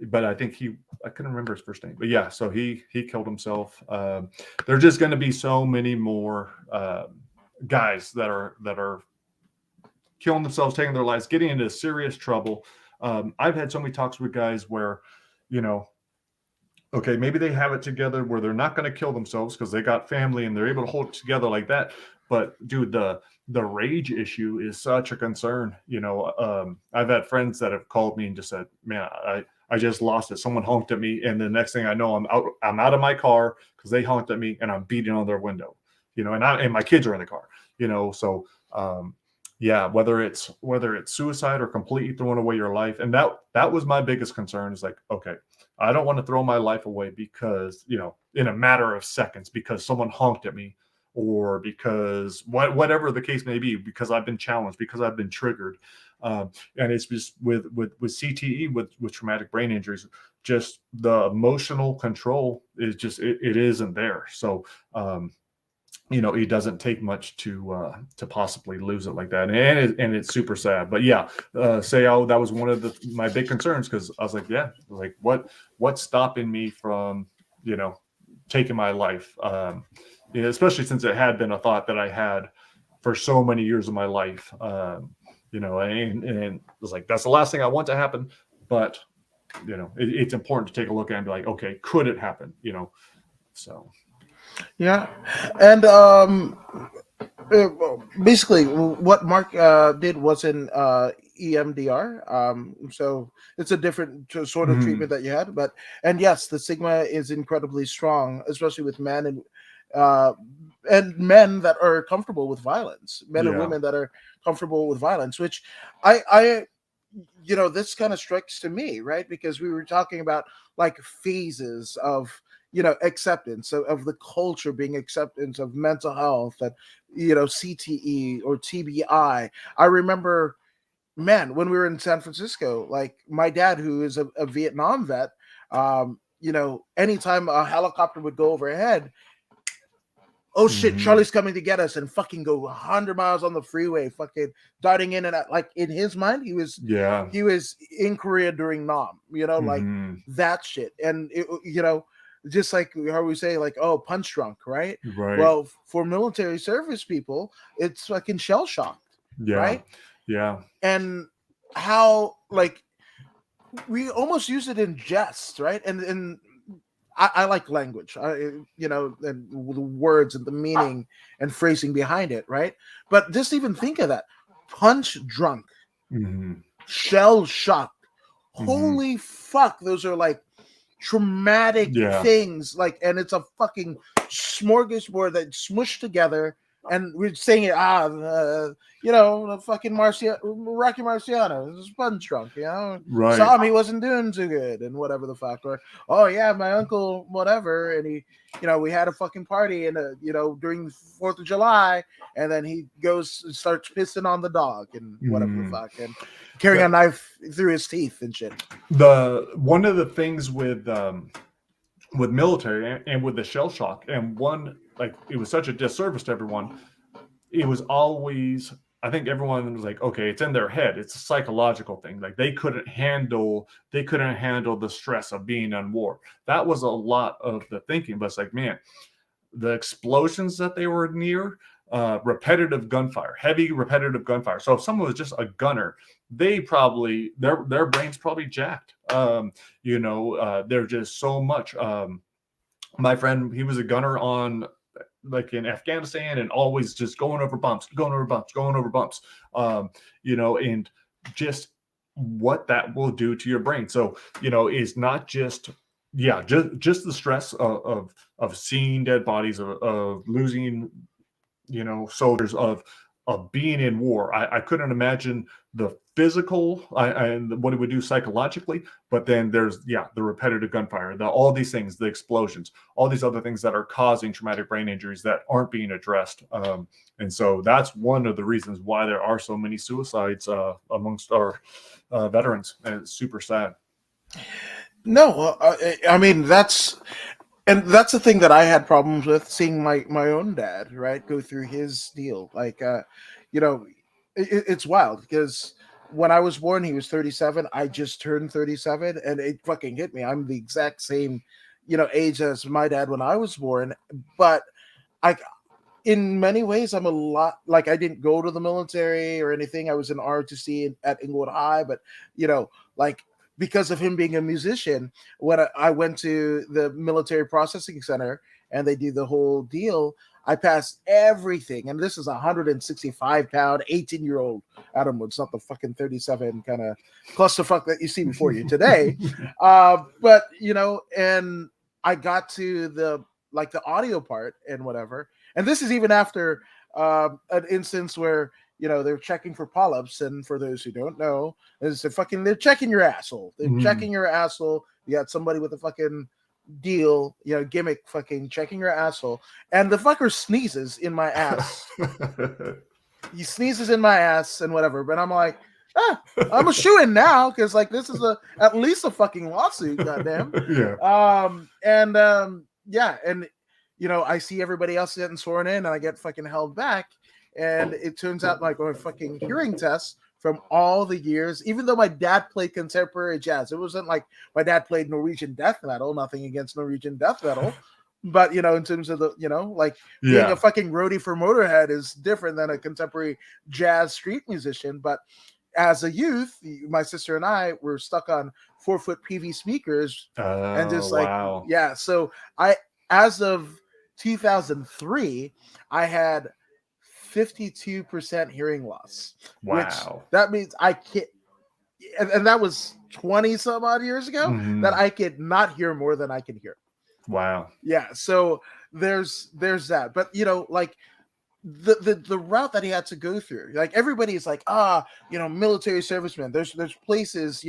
But I think I couldn't remember his first name. But yeah, so he killed himself. There's just going to be so many more guys that are killing themselves, taking their lives, getting into serious trouble. I've had so many talks with guys where, okay, maybe they have it together where they're not going to kill themselves because they got family and they're able to hold it together like that. But dude, the rage issue is such a concern. I've had friends that have called me and just said, man, I just lost it. Someone honked at me, and the next thing I know, I'm out of my car because they honked at me, and I'm beating on their window. And my kids are in the car. So yeah, whether it's suicide or completely throwing away your life, and that was my biggest concern. Is like, okay, I don't want to throw my life away because in a matter of seconds because someone honked at me, or because whatever the case may be, because I've been challenged, because I've been triggered. And it's just with CTE, with traumatic brain injuries, just the emotional control is just, it isn't there. So, it doesn't take much to possibly lose it like that. And it's super sad, but yeah, that was one of my big concerns. Cause I was like, yeah, like what's stopping me from, taking my life? Especially since it had been a thought that I had for so many years of my life. And it was like, that's the last thing I want to happen. But, it's important to take a look at and be like, okay, could it happen? So. Yeah. And basically what Mark did was in EMDR. So it's a different sort of treatment that you had. And yes, the stigma is incredibly strong, especially with men and men that are comfortable with violence, men and women that are comfortable with violence, which I this kind of strikes to me, right? Because we were talking about like phases of acceptance of the culture being acceptance of mental health, and CTE or TBI. I remember, man, when we were in San Francisco, like my dad, who is a Vietnam vet, anytime a helicopter would go overhead, oh shit, Charlie's coming to get us, and fucking go 100 miles on the freeway, fucking darting in and out. Like in his mind, he was in Korea during Nam, like that shit. And it, just like how we say, like, oh, punch drunk, right? Well, for military service people, it's fucking shell shocked, right? Yeah. And how, like, we almost use it in jest, right? And I like language, and the words and the meaning and phrasing behind it, right? But just even think of that: punch drunk, shell shocked. Holy fuck, those are like traumatic things. Like, and it's a fucking smorgasbord that smushed together. And we're saying it, the fucking Rocky Marciano was punch drunk, Right. Saw him, he wasn't doing too good, and whatever the fuck. Or, oh yeah, my uncle, whatever, and he, we had a fucking party, and during the 4th of July, and then he goes and starts pissing on the dog, and whatever the fuck, and carrying a knife through his teeth and shit. One of the things with military and with the shell shock, and it was such a disservice to everyone. It was always, I think everyone was like, okay, it's in their head. It's a psychological thing. Like they couldn't handle the stress of being on war. That was a lot of the thinking. But it's like, man, the explosions that they were near, repetitive gunfire, heavy repetitive gunfire. So if someone was just a gunner, they probably, their brain's probably jacked. There's just so much. My friend, he was a gunner on, like, in Afghanistan, and always just going over bumps, and just what that will do to your brain. So, is not just the stress of seeing dead bodies, of losing, soldiers, of of being in war. I couldn't imagine the physical and what it would do psychologically, but then there's the repetitive gunfire, all these things, the explosions, all these other things that are causing traumatic brain injuries that aren't being addressed. And so that's one of the reasons why there are so many suicides amongst our veterans, and it's super sad. No, I mean that's the thing that I had problems with, seeing my own dad, right, go through his deal. Like, it's wild because when I was born, he was 37. I just turned 37, and it fucking hit me. I'm the exact same, age as my dad when I was born, but I. In many ways, I'm a lot like, I didn't go to the military or anything. I was in ROTC at Inglewood High, but like, because of him being a musician, when I went to the military processing center and they do the whole deal, I passed everything. And this is a 165-pound, 18-year-old Adam Woods, not the fucking 37 kind of clusterfuck that you see before you today. But and I got to the audio part and whatever. And this is even after an instance where they're checking for polyps, and for those who don't know, they're checking your asshole. They're checking your asshole. You got somebody with a fucking deal, gimmick, fucking checking your asshole, and the fucker sneezes in my ass. He sneezes in my ass and whatever, but I'm like, I'm a shoo-in now because this is at least a fucking lawsuit, goddamn. And I see everybody else getting sworn in, and I get fucking held back. And it turns out my fucking hearing test from all the years, even though my dad played contemporary jazz, it wasn't like my dad played Norwegian death metal. Nothing against Norwegian death metal, but in terms of the being a fucking roadie for Motorhead is different than a contemporary jazz street musician. But as a youth, my sister and I were stuck on 4-foot PV speakers, and just So as of 2003, I had 52% hearing loss. Wow. Which that means I can't, and that was 20 some odd years ago, that I could not hear more than I can hear. Wow. Yeah. So there's that. But the route that he had to go through, everybody's like, military servicemen, there's places,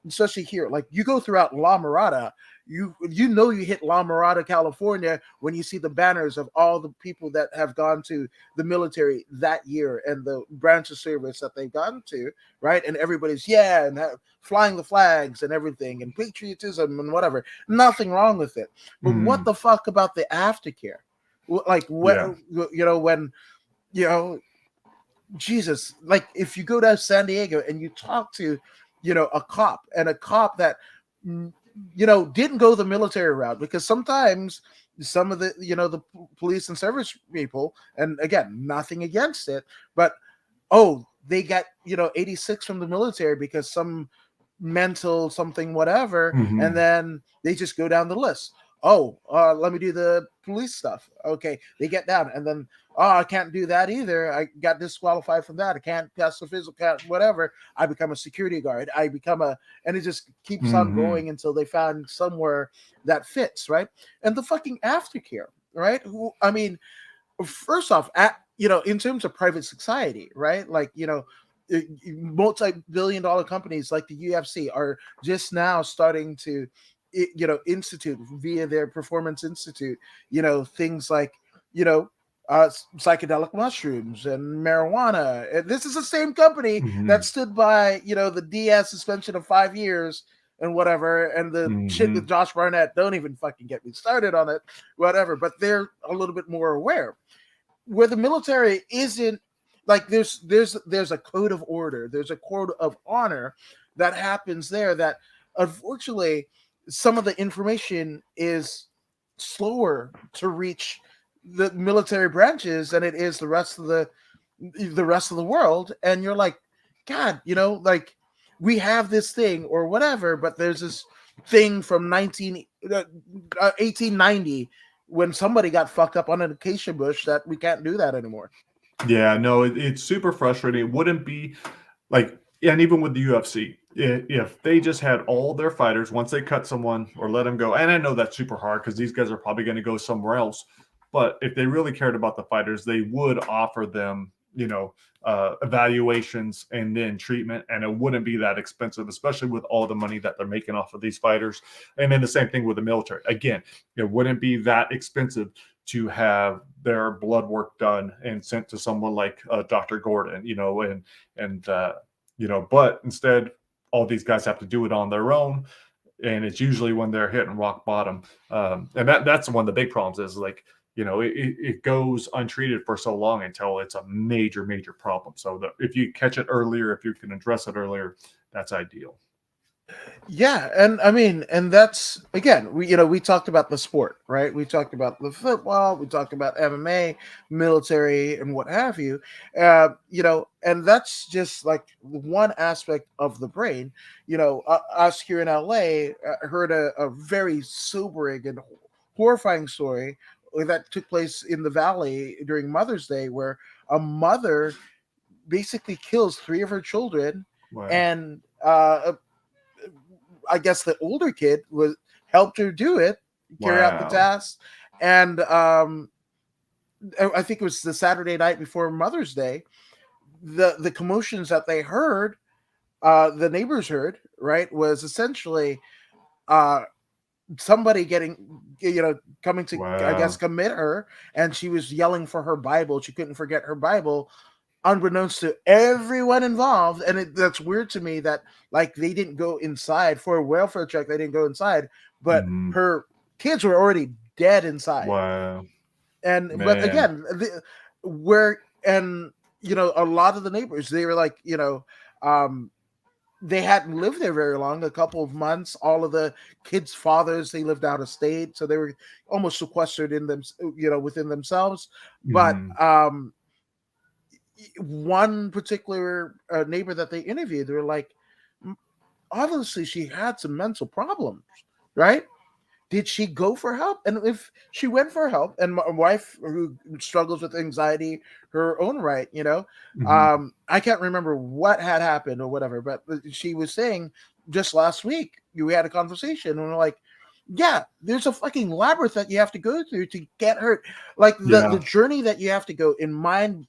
especially here, like you go throughout La Mirada, you hit La Mirada, California, when you see the banners of all the people that have gone to the military that year and the branch of service that they've gone to, right? And everybody's flying the flags and everything, and patriotism and whatever. Nothing wrong with it. But what the fuck about the aftercare? When Jesus, if you go to San Diego and you talk to a cop that didn't go the military route, because sometimes some of the the police and service people, and again, nothing against it, but they got 86 from the military because some mental something whatever, and then they just go down the list. Let me do the police stuff. Okay, they get down, and then I can't do that either. I got disqualified from that. I can't pass the physical, whatever. I become a security guard. And it just keeps on going until they find somewhere that fits, right? And the fucking aftercare, right? I mean, first off, in terms of private society, right? Multi-billion-dollar companies like the UFC are just now starting to institute via their performance institute, things like, psychedelic mushrooms and marijuana. And this is the same company that stood by, the Diaz suspension of 5 years and whatever. And the shit with Josh Barnett, don't even fucking get me started on it, whatever. But they're a little bit more aware. Where the military isn't, there's a code of order, there's a code of honor that happens there that unfortunately some of the information is slower to reach the military branches than it is the rest of the world. And you're like, God, we have this thing or whatever, but there's this thing from 1890 when somebody got fucked up on an acacia bush that we can't do that anymore. Yeah, no, it's super frustrating. It wouldn't be and even with the UFC, if they just had all their fighters, once they cut someone or let them go, and I know that's super hard because these guys are probably going to go somewhere else, but if they really cared about the fighters, they would offer them evaluations and then treatment, and it wouldn't be that expensive, especially with all the money that they're making off of these fighters. And then the same thing with the military. Again, it wouldn't be that expensive to have their blood work done and sent to someone like Dr. Gordon, but instead, all these guys have to do it on their own, and it's usually when they're hitting rock bottom. And that's one of the big problems is like, it goes untreated for so long until it's a major, major problem. So if you catch it earlier, if you can address it earlier, that's ideal. Yeah, and I mean, and that's again, we talked about the sport, right? We talked about the football, we talked about MMA, military, and what have you. And that's just like one aspect of the brain. Us here in LA heard a very sobering and horrifying story that took place in the Valley during Mother's Day, where a mother basically kills 3 of her children, Wow. and I guess the older kid helped her do it, carry out the task. And I think it was the Saturday night before Mother's Day, the commotions that they heard, the neighbors heard, right, was essentially somebody coming to, I guess, commit her, and she was yelling for her Bible. She couldn't forget her Bible, unbeknownst to everyone involved. And that's weird to me that like they didn't go inside for a welfare check. They didn't go inside, but her kids were already dead inside. Wow. And but again, a lot of the neighbors, they were like, they hadn't lived there very long, a couple of months. All of the kids' fathers, they lived out of state, so they were almost sequestered in them, within themselves. But one particular neighbor that they interviewed, they were like, obviously she had some mental problems, right? Did she go for help? And if she went for help, and my wife, who struggles with anxiety, her own right, I can't remember what had happened or whatever, but she was saying just last week, we had a conversation, and we're like, yeah, there's a fucking labyrinth that you have to go through to get hurt. Like the journey that you have to go in mind,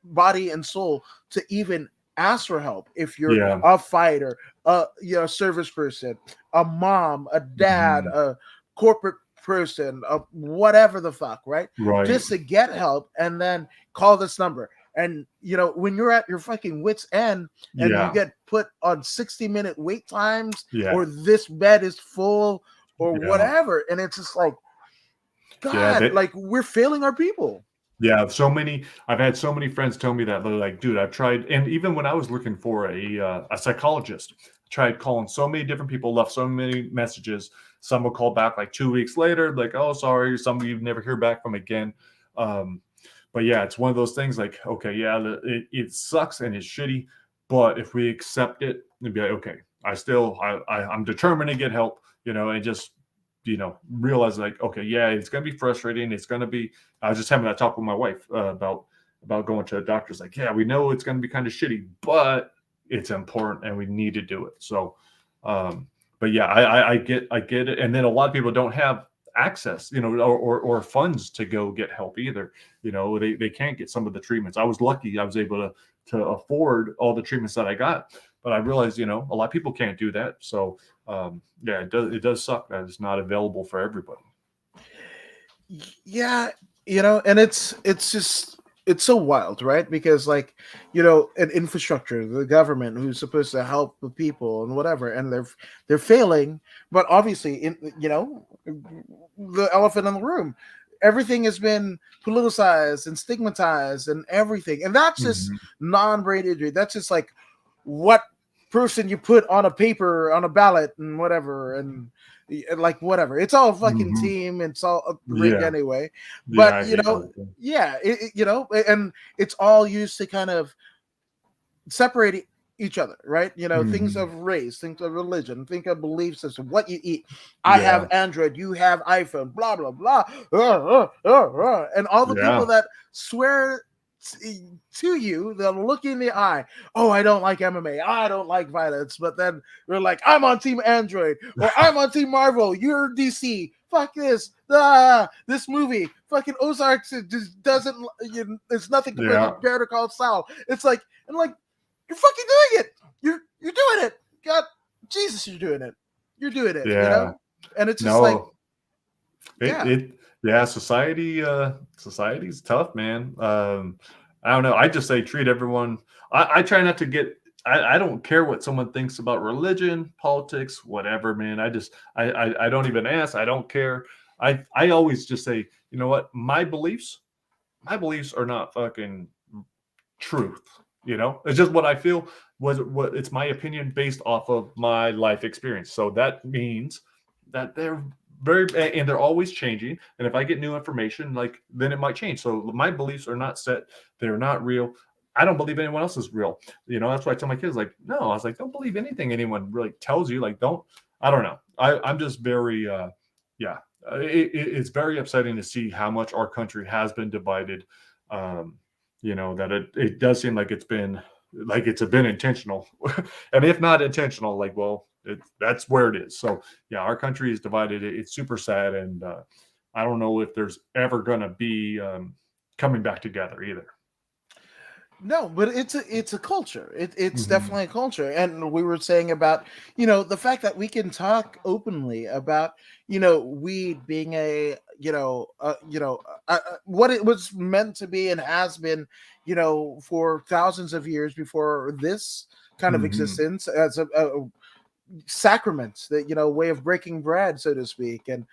body, and soul to even ask for help. If you're a fighter, a service person, a mom, a dad, a corporate person, whatever the fuck, right? Just to get help, and then call this number. And when you're at your fucking wit's end, and you get put on 60-minute wait times, or this bed is full, or whatever, and it's just like, God, like we're failing our people. Yeah, I've had so many friends tell me that. They're like, dude, I've tried, and even when I was looking for a psychologist, I tried calling so many different people, left so many messages. Some will call back like 2 weeks later, like, oh, sorry. Some of you never hear back from again. But yeah, it's one of those things like, okay, yeah, it sucks and it's shitty, but if we accept it and be like, okay, I'm determined to get help, and just, realize like, okay, yeah, it's going to be frustrating. It's going to be, I was just having that talk with my wife about going to a doctor's, like, yeah, we know it's going to be kind of shitty, but it's important and we need to do it. So, but yeah, I get it. And then a lot of people don't have access, or funds to go get help either. They can't get some of the treatments. I was lucky. I was able to afford all the treatments that I got, but I realized, a lot of people can't do that. So, yeah, it does suck that it's not available for everybody. Yeah. And it's so wild, right? Because like, an infrastructure, the government who's supposed to help the people and whatever, and they're failing. But obviously, the elephant in the room, everything has been politicized and stigmatized and everything. And that's just non-brain injury. That's just like what person you put on a paper, on a ballot, and whatever, and like whatever. It's all fucking team. It's all rigged anyway. But and it's all used to kind of separate each other, right? Things of race, things of religion, think of belief system, what you eat. I have Android, you have iPhone, blah blah blah, and all the people that swear to you, they'll look in the eye. Oh, I don't like MMA. I don't like violence. But then they're like, I'm on Team Android or I'm on Team Marvel. You're DC. Fuck this. This movie. Fucking Ozarks. It just doesn't. There's nothing compared to Better Call Saul. It's like, and like, you're fucking doing it. You're doing it. God, Jesus, you're doing it. You're doing it. Yeah. And it's just like, society's tough, man. I don't know. I just say treat everyone. I try not to get. I don't care what someone thinks about religion, politics, whatever, man. I don't even ask. I don't care. I always just say, you know what, my beliefs are not fucking truth. It's just what I feel. What it's my opinion based off of my life experience. So that means that they're and they're always changing. And if I get new information, then it might change. So my beliefs are not set. They're not real. I don't believe anyone else is real. That's why I tell my kids, no, I was like, don't believe anything anyone really tells you. I don't know. I'm just very, it's very upsetting to see how much our country has been divided. That it does seem like it's been intentional. And if not intentional, that's where it is. So yeah, our country is divided. It's super sad. And I don't know if there's ever going to be coming back together either. No, but it's a culture. It's definitely a culture. And we were saying about, the fact that we can talk openly about, weed being what it was meant to be and has been, for thousands of years before this kind of existence as a sacraments, that way of breaking bread, so to speak, and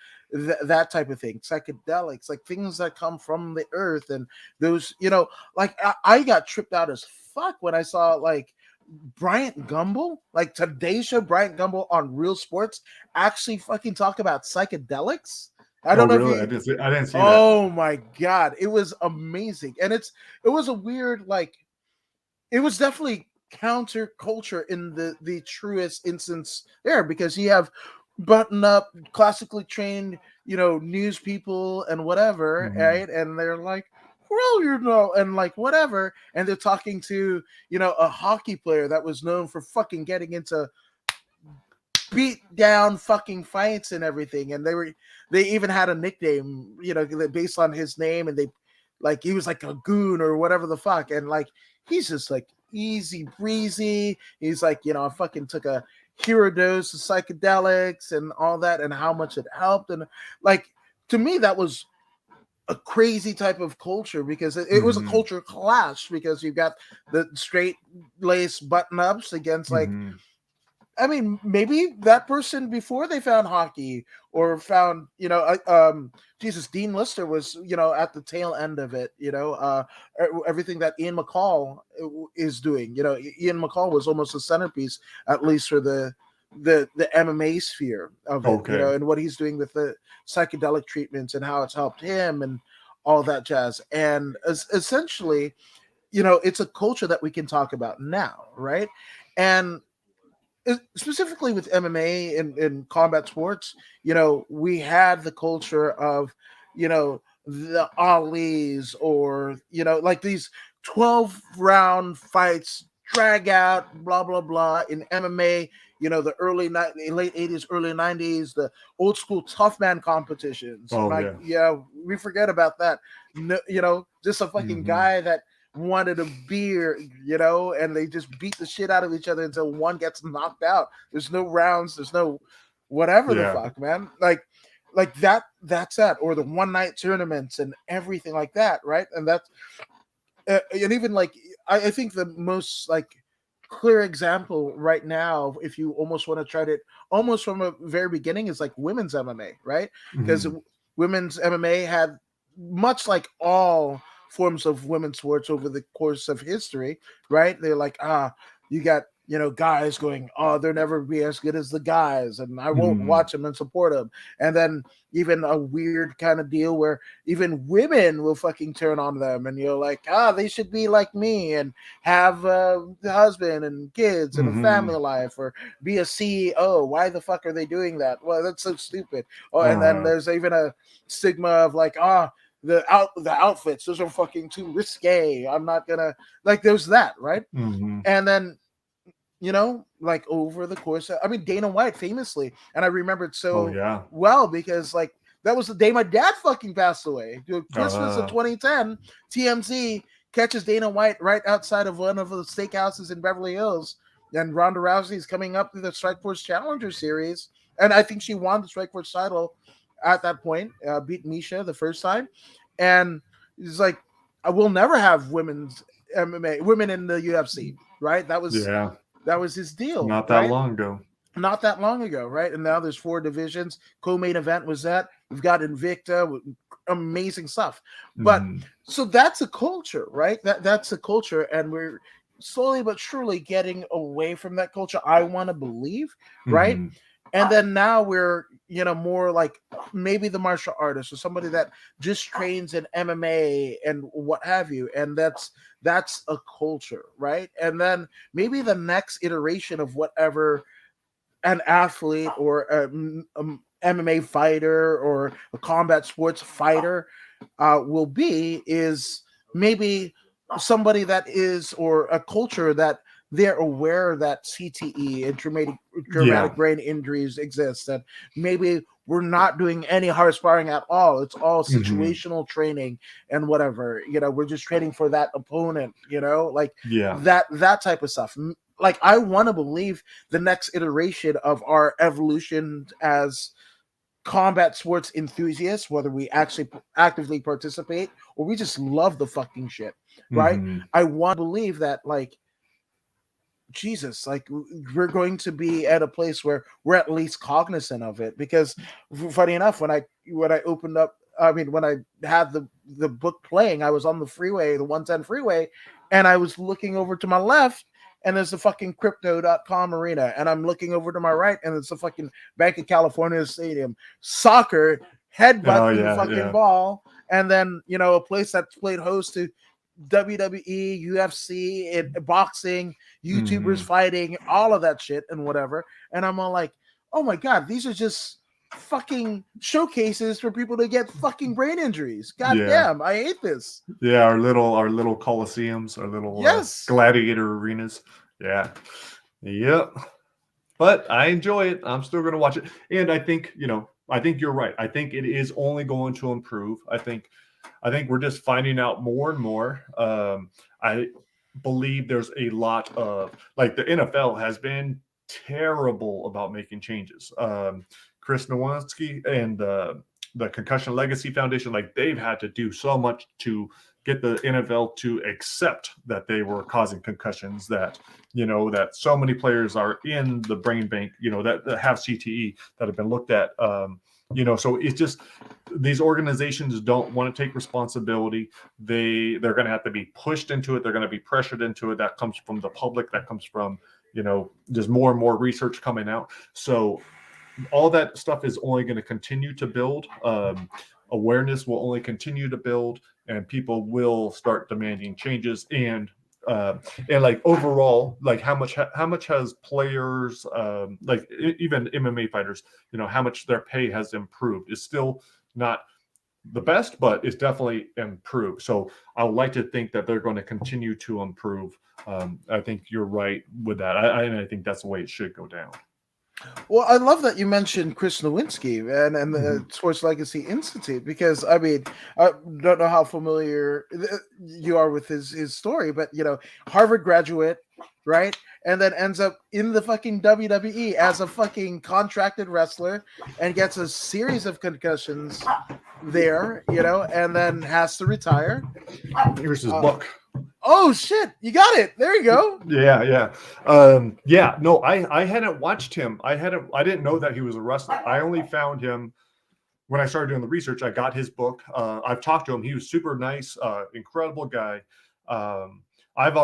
that type of thing, psychedelics, like things that come from the earth. And those, I got tripped out as fuck when I saw Bryant Gumbel, Today's Show, Bryant Gumbel on Real Sports actually fucking talk about psychedelics. I don't know. Really? I didn't see that. Oh my god, it was amazing. And it was a weird, it was definitely counterculture in the truest instance there, because you have button up, classically trained, news people and whatever, right? And they're like, well, and whatever, and they're talking to a hockey player that was known for fucking getting into beat down fucking fights and everything, and they even had a nickname, based on his name, and they he was like a goon or whatever the fuck, and he's just easy breezy. He's I fucking took a hero dose of psychedelics and all that, and how much it helped. And to me, that was a crazy type of culture, because it was a culture clash, because you've got the straight lace button ups against I mean, maybe that person before they found hockey or found, Dean Lister was, at the tail end of it, everything that Ian McCall is doing. Ian McCall was almost a centerpiece, at least for the MMA sphere of it, and what he's doing with the psychedelic treatments and how it's helped him and all that jazz. And essentially, it's a culture that we can talk about now, right? And specifically with MMA and combat sports, we had the culture of, the Ali's, or, these 12-round fights drag out, blah, blah, blah. In MMA, the late 80s, early 90s, the old school tough man competitions. We forget about that. Just a fucking guy that wanted a beer, and they just beat the shit out of each other until one gets knocked out. There's no rounds, there's no whatever the fuck, man. That's that, or the one night tournaments and everything like that, right? And that's and even I think the most clear example right now, if you almost want to try to almost from a very beginning, is women's MMA, right? Because women's MMA had, much like all forms of women's sports over the course of history, right? They're you got, guys going, oh, they'll never be as good as the guys, and I won't watch them and support them. And then even a weird kind of deal where even women will fucking turn on them, and you're they should be like me and have a husband and kids and a family life, or be a CEO. Why the fuck are they doing that? Well, that's so stupid. Oh, and then there's even a stigma of the outfits, those are fucking too risque. I'm not gonna like. There's that, right? And then like over the course of, I mean, Dana White famously, and I remembered Oh so yeah. well because like that was the day my dad fucking passed away. Christmas of 2010, TMZ catches Dana White right outside of one of the steakhouses in Beverly Hills, and Ronda Rousey is coming up to the Strikeforce Challenger Series, and I think she won the Strikeforce title at that point, beat Misha the first time, and it's like I will never have women's MMA, women in the UFC, right? That was his deal, Not that right? long ago. Not that long ago, right? And now there's 4 divisions. Co-main event was that. We've got Invicta, amazing stuff. But so that's a culture, right? That's a culture, and we're slowly but surely getting away from that culture. I want to believe, right? And then now we're more like maybe the martial artist or somebody that just trains in MMA and what have you, and that's a culture, right? And then maybe the next iteration of whatever an athlete or a MMA fighter or a combat sports fighter will be is maybe somebody that is, or a culture that they're aware that CTE and traumatic brain injuries exist, and maybe we're not doing any hard sparring at all. It's all situational training and whatever. We're just training for that opponent. Like that type of stuff. Like I want to believe the next iteration of our evolution as combat sports enthusiasts, whether we actually actively participate or we just love the fucking shit, right? I want to believe that, like, Jesus, like we're going to be at a place where we're at least cognizant of it. Because funny enough, when I opened up, I mean, when I had the book playing, I was on the freeway, the 110 freeway, and I was looking over to my left, and there's the fucking crypto.com arena, and I'm looking over to my right, and it's the fucking Bank of California Stadium. Soccer, headbutting the fucking ball, and then a place that's played host to WWE, UFC, and boxing, YouTubers fighting, all of that shit and whatever. And I'm all like, oh my god, these are just fucking showcases for people to get fucking brain injuries. God damn, I hate this. Yeah, our little coliseums, our little gladiator arenas. Yep. But I enjoy it. I'm still going to watch it, and I think you're right. I think it is only going to improve. I think we're just finding out more and more. I believe there's a lot of, like, the NFL has been terrible about making changes. Chris Nowinski and the Concussion Legacy Foundation, like, they've had to do so much to get the NFL to accept that they were causing concussions, that that so many players are in the brain bank, that have CTE, that have been looked at. So it's just, these organizations don't want to take responsibility. They're going to have to be pushed into it. They're going to be pressured into it. That comes from the public. That comes from, just more and more research coming out. So all that stuff is only going to continue to build. Awareness will only continue to build, and people will start demanding changes. And like, overall, like, how much has players, like even MMA fighters, how much their pay has improved? It's still not the best, but it's definitely improved. So I would like to think that they're going to continue to improve. I think you're right with that. I think that's the way it should go down. Well, I love that you mentioned Chris Nowinski and the Sports Legacy Institute, because I mean, I don't know how familiar you are with his story, but Harvard graduate, right? And then ends up in the fucking WWE as a fucking contracted wrestler and gets a series of concussions there, and then has to retire. Here's his book. Oh shit, you got it. There you go. Yeah. No, I hadn't watched him. I didn't know that he was a wrestler. I only found him when I started doing the research. I got his book. I've talked to him. He was super nice, incredible guy. I've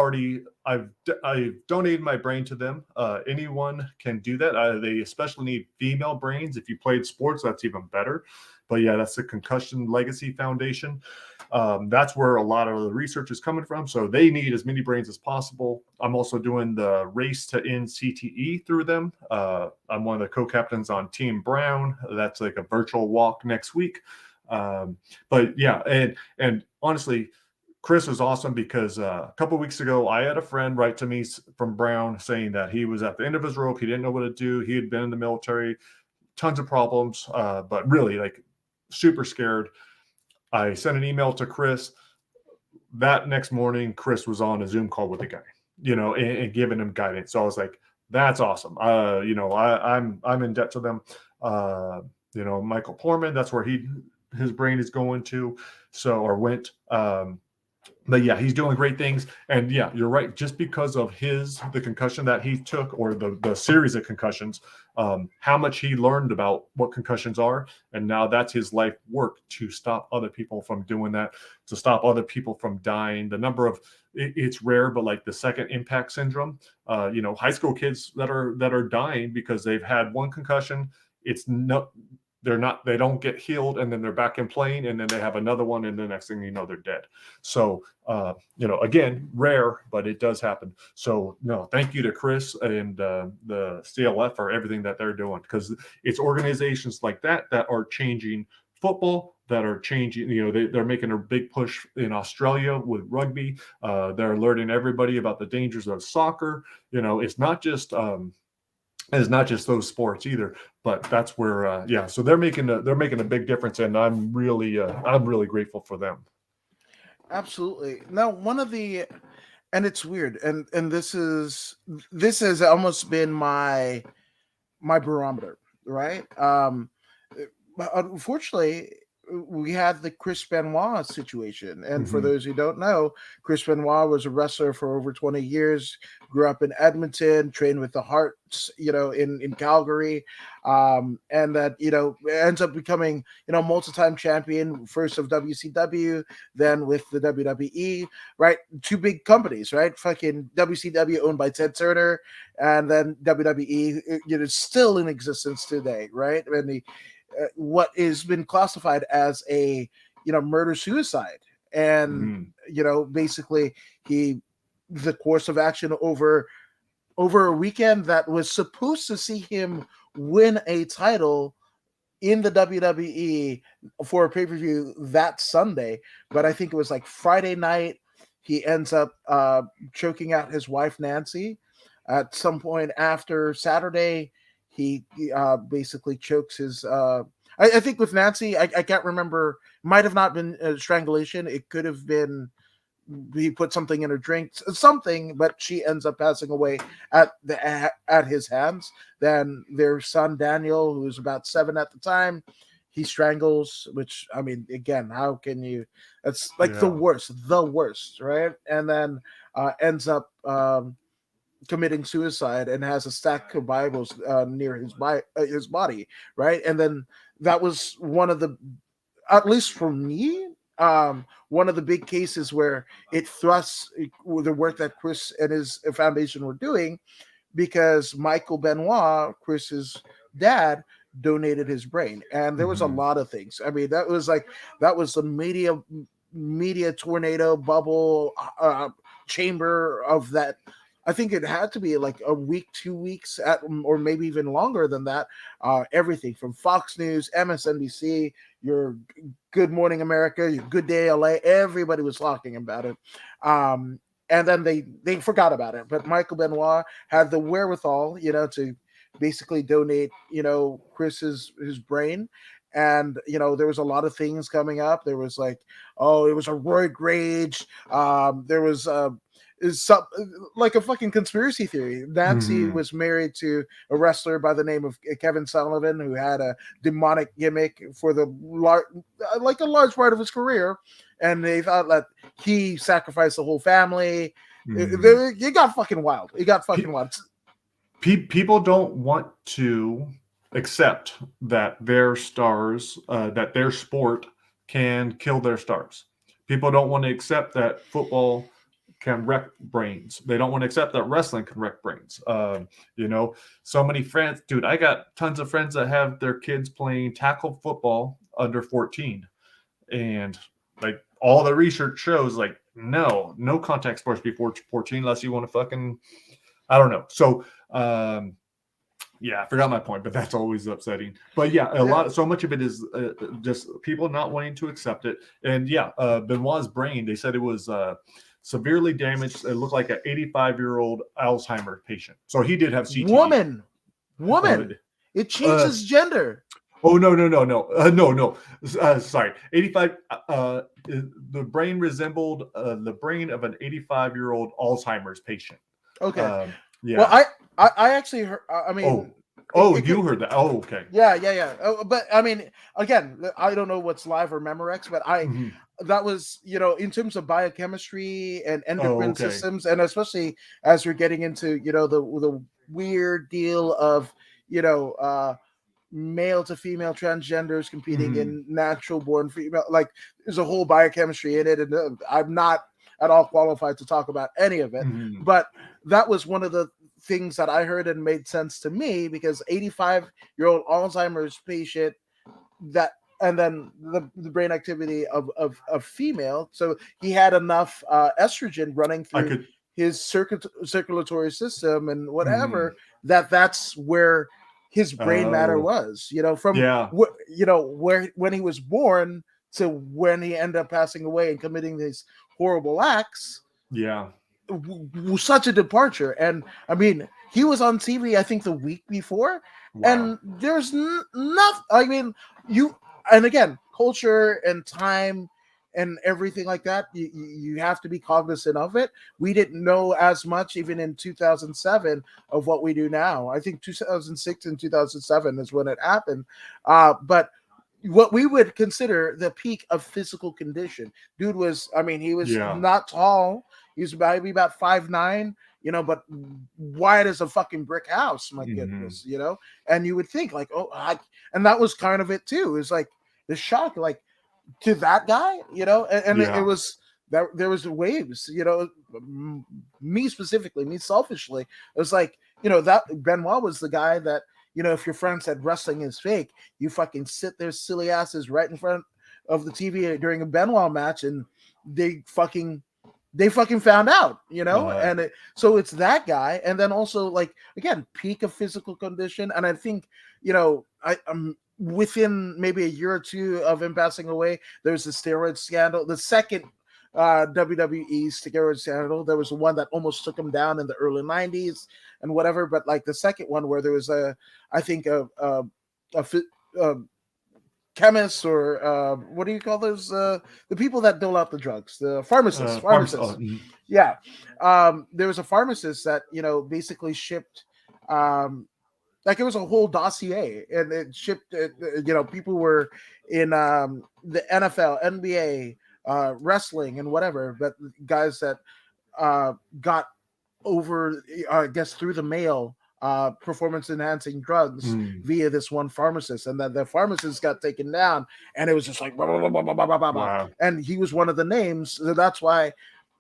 donated my brain to them. Anyone can do that. They especially need female brains. If you played sports, that's even better. But yeah, that's the Concussion Legacy Foundation. That's where a lot of the research is coming from. So they need as many brains as possible. I'm also doing the Race to End CTE through them. I'm one of the co-captains on Team Brown. That's like a virtual walk next week. But yeah, and honestly, Chris was awesome because a couple of weeks ago, I had a friend write to me from Brown saying that he was at the end of his rope. He didn't know what to do. He had been in the military, tons of problems, but really like super scared. I sent an email to Chris. That next morning, Chris was on a Zoom call with the guy, and giving him guidance. So I was like, that's awesome. I'm in debt to them. Michael Portman, that's where his brain is going to, or went. But yeah, he's doing great things. And yeah, you're right. Just because of the concussion that he took, or the series of concussions, how much he learned about what concussions are. And now that's his life work to stop other people from doing that, to stop other people from dying. The number of, it's rare, but like the second impact syndrome, high school kids that are dying because they've had one concussion. They don't get healed, and then they're back in playing, and then they have another one, and the next thing you know, they're dead. So, again, rare, but it does happen. So, no, thank you to Chris and the CLF for everything that they're doing, because it's organizations like that are changing football, that are changing, they're making a big push in Australia with rugby. They're alerting everybody about the dangers of soccer. It's not just those sports either, but that's where so they're making a big difference, and I'm really grateful for them. Absolutely. Now, and it's weird, and this has almost been my barometer, right? But unfortunately, we had the Chris Benoit situation. And for those who don't know, Chris Benoit was a wrestler for over 20 years, grew up in Edmonton, trained with the Hearts, in Calgary. And that, ends up becoming, multi-time champion, first of WCW, then with the WWE, right? Two big companies, right? Fucking WCW owned by Ted Turner, and then WWE, still in existence today, right? And what has been classified as a murder suicide, and basically the course of action over a weekend that was supposed to see him win a title in the WWE for a pay-per-view that Sunday, but I think it was like Friday night. He ends up choking out his wife Nancy. At some point after Saturday, he basically chokes his. I think with Nancy, I can't remember. Might have not been strangulation. It could have been he put something in her drink, something, but she ends up passing away at his hands. Then their son Daniel, who was about 7 at the time, he strangles. Which, I mean, again, how can you? That's like the worst, right? And then ends up committing suicide and has a stack of Bibles near his body, right? And then that was one of the, at least for me, one of the big cases where it thrusts the work that Chris and his foundation were doing, because Michael Benoit, Chris's dad, donated his brain, and there was a lot of things. I mean, that was the media tornado bubble chamber of that. I think it had to be like a week, 2 weeks, or maybe even longer than that. Everything from Fox News, MSNBC, your Good Morning America, your Good Day LA, everybody was talking about it. And then they forgot about it. But Michael Benoit had the wherewithal, to basically donate, Chris's his brain. And there was a lot of things coming up. There was like, it was a roid rage. There was is some like a fucking conspiracy theory. Nancy was married to a wrestler by the name of Kevin Sullivan, who had a demonic gimmick for a large part of his career, and they thought that he sacrificed the whole family. It got fucking wild. It got fucking wild. People don't want to accept that their stars, that their sport can kill their stars. People don't want to accept that football can wreck brains. They don't want to accept that wrestling can wreck brains. So many friends, dude, I got tons of friends that have their kids playing tackle football under 14. And like all the research shows, like, no contact sports before 14 unless you want to fucking, I don't know. So Yeah, I forgot my point, but that's always upsetting. But yeah, so much of it is just people not wanting to accept it. And yeah, Benoit's brain, they said it was severely damaged. It looked like an 85-year-old Alzheimer's patient. So he did have CTE. Woman. It changes gender. Oh no. Sorry, 85. The brain resembled the brain of an 85-year-old Alzheimer's patient. Okay. Yeah. Well, I actually heard. I mean. You heard that? Oh, okay. Yeah. But I mean, again, I don't know what's live or Memorex, but that was, in terms of biochemistry and endocrine systems, and especially as we're getting into, the weird deal of, male to female transgenders competing in natural born female, like there's a whole biochemistry in it, and I'm not at all qualified to talk about any of it, but that was one of the things that I heard and made sense to me, because 85-year-old Alzheimer's patient, that, and then the brain activity of female, so he had enough estrogen running through his circulatory system and whatever, that's where his brain matter was, from where when he was born to when he ended up passing away and committing these horrible acts. Such a departure. And I mean, he was on TV, I think, the week before. And there's nothing. I mean, and again, culture and time and everything like that, you have to be cognizant of it. We didn't know as much even in 2007 of what we do now. I think 2006 and 2007 is when it happened. But what we would consider the peak of physical condition, dude was, I mean, he was not tall. He was maybe about 5'9", but wide as a fucking brick house. My goodness, and you would think like, and that was kind of it too. It's like the shock, like, to that guy, and it was that there was waves, me specifically, me selfishly, it was like, that Benoit was the guy that, if your friend said wrestling is fake, you fucking sit there silly asses right in front of the TV during a Benoit match, and they fucking found out, and so it's that guy. And then also, like, again, peak of physical condition. And I think, I'm within maybe a year or two of him passing away, there's the steroid scandal, the second WWE steroid scandal. There was one that almost took him down in the early 90s and whatever, but like the second one where there was a chemists, or what do you call those, the people that dole out the drugs, the pharmacists. Yeah. There was a pharmacist that basically shipped, like, it was a whole dossier, and it shipped, people were in the NFL, NBA, wrestling and whatever, but guys that got over, I guess, through the mail, performance enhancing drugs via this one pharmacist, and then the pharmacist got taken down, and it was just like blah, blah, blah, blah, blah, blah, blah. And he was one of the names. So that's why,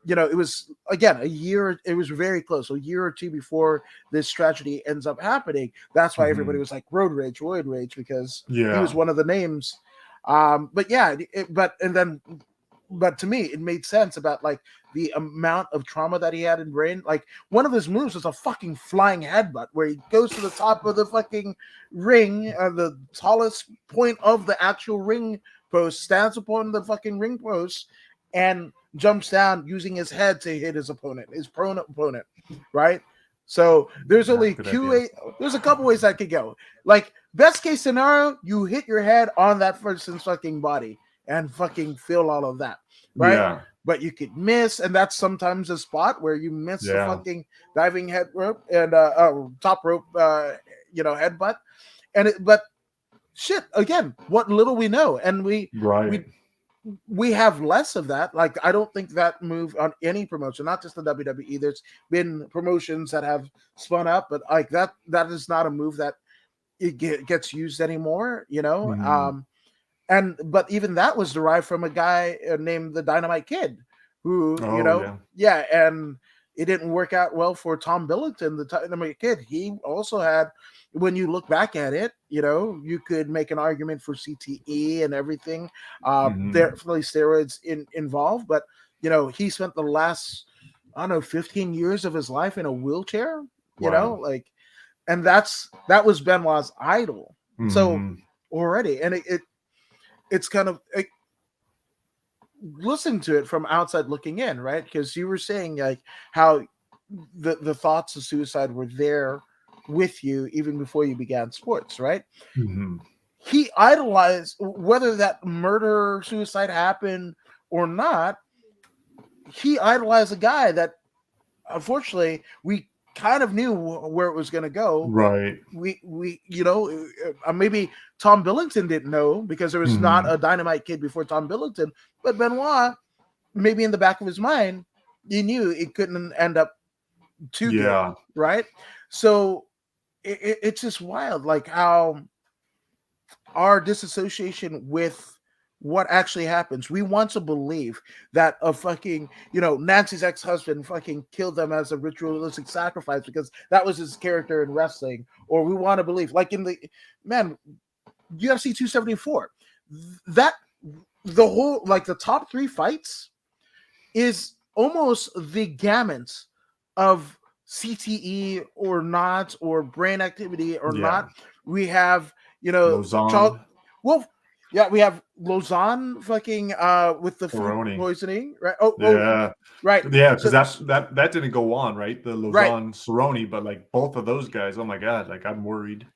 it was, again, it was very close, a year or two before this tragedy ends up happening. That's why everybody was like road rage, because he was one of the names. But to me, it made sense about, like, the amount of trauma that he had in brain. Like, one of his moves was a fucking flying headbutt, where he goes to the top of the fucking ring, the tallest point of the actual ring post, stands upon the fucking ring post, and jumps down using his head to hit his opponent, his prone opponent, right? So there's only there's a couple ways that could go. Like, best case scenario, you hit your head on that person's fucking body and fucking feel all of that, right? Yeah. But you could miss, and that's sometimes a spot where you miss the fucking diving head rope and top rope, headbutt, but shit, again, what little we know, and we have less of that. Like, I don't think that move on any promotion, not just the WWE. There's been promotions that have spun up, but like that is not a move that it gets used anymore, but even that was derived from a guy named the Dynamite Kid, who, and it didn't work out well for Tom Billington, the Dynamite Kid. He also had, when you look back at it, you could make an argument for CTE and everything. Definitely steroids involved, but he spent the last, I don't know, 15 years of his life in a wheelchair, like, and that was Benoit's idol. So Mhm. already, and it's kind of listen to it from outside looking in, right? Because you were saying like how the thoughts of suicide were there with you even before you began sports, right? Mhm. He idolized, whether that murder suicide happened or not, he idolized a guy that unfortunately we kind of knew where it was going to go. Right. We maybe Tom Billington didn't know because there was not Mhm. a Dynamite Kid before Tom Billington, but Benoit, maybe in the back of his mind, he knew it couldn't end up too good, Yeah. right? So it's just wild, like how our disassociation with what actually happens. We want to believe that a fucking, Nancy's ex-husband fucking killed them as a ritualistic sacrifice because that was his character in wrestling. Or we want to believe, like in the UFC 274, that the whole, like the top 3 fights is almost the gamut of CTE or not, or brain activity or Yeah. not. We have, Charles. Lausanne, Well, yeah, we have Lausanne fucking with the food Peroni. poisoning, right? Yeah. Right. Yeah, So because that didn't go on, right? The right, Lausanne Cerrone, but like both of those guys, oh my God, like I'm worried.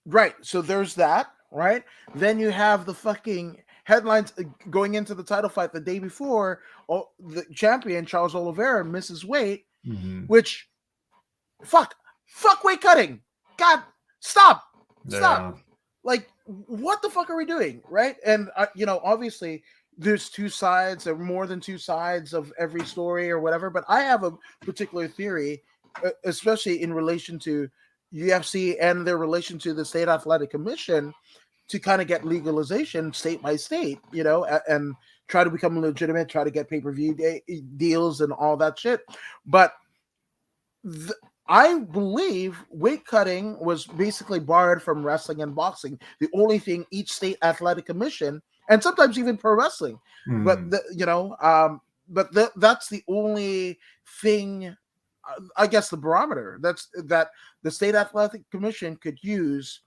right. So there's that, right? Then you have the fucking headlines going into the title fight the day before. The champion Charles Oliveira misses weight, Mhm. which fuck weight cutting. God, stop. Yeah. Like, what the fuck are we doing, right? And obviously there's 2 sides or more than 2 sides of every story or whatever, but I have a particular theory, especially in relation to UFC and their relation to the State Athletic Commission, to kind of get legalization state by state, and try to become legitimate, try to get pay-per-view deals and all that shit. But I believe weight cutting was basically barred from wrestling and boxing. The only thing each state athletic commission, and sometimes even pro wrestling, but Mhm. that's the only thing. I guess the barometer that the state athletic commission could use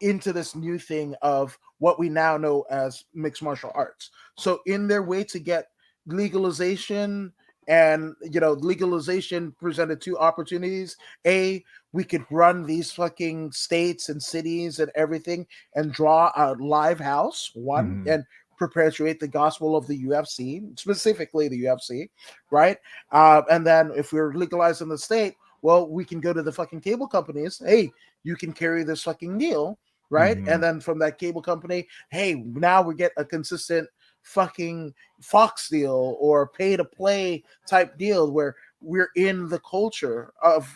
into this new thing of what we now know as mixed martial arts. So in their way to get legalization, and legalization presented 2 opportunities. We could run these fucking states and cities and everything and draw a live house, one, Mhm. and perpetuate the gospel of the UFC, specifically the UFC, right? And then if we're legalized in the state, well, we can go to the fucking cable companies. Hey, you can carry this fucking deal, right? And Mhm. then from that cable company, hey, now we get a consistent fucking Fox deal or pay to play type deal where we're in the culture of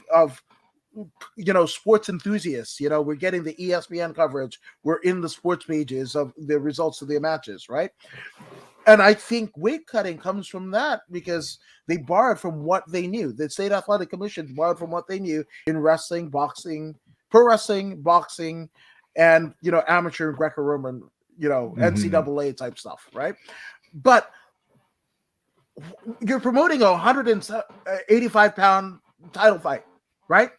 sports enthusiasts. We're getting the ESPN coverage, we're in the sports pages of the results of the matches, right? And I think weight cutting comes from that because they borrowed from what they knew. The state athletic commission borrowed from what they knew in wrestling, boxing, pro wrestling, boxing, and amateur Greco-Roman, Mhm. NCAA type stuff, right? But you're promoting a 185-pound title fight, right?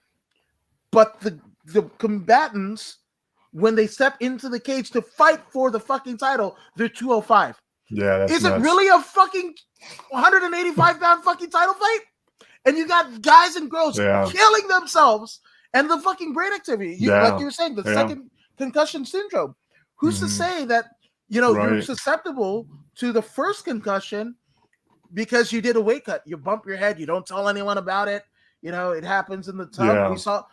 But the combatants, when they step into the cage to fight for the fucking title, they're 205. Yeah, that's Is it nuts. really a fucking 185-pound fucking title fight? And you got guys and girls Yeah. killing themselves, and the fucking brain activity. Like Yeah. you were saying, the Yeah. second concussion syndrome. Who's to Mhm. say that you're Right. susceptible to the first concussion because you did a weight cut? You bump your head, you don't tell anyone about it. It happens in the tub. We Yeah. saw,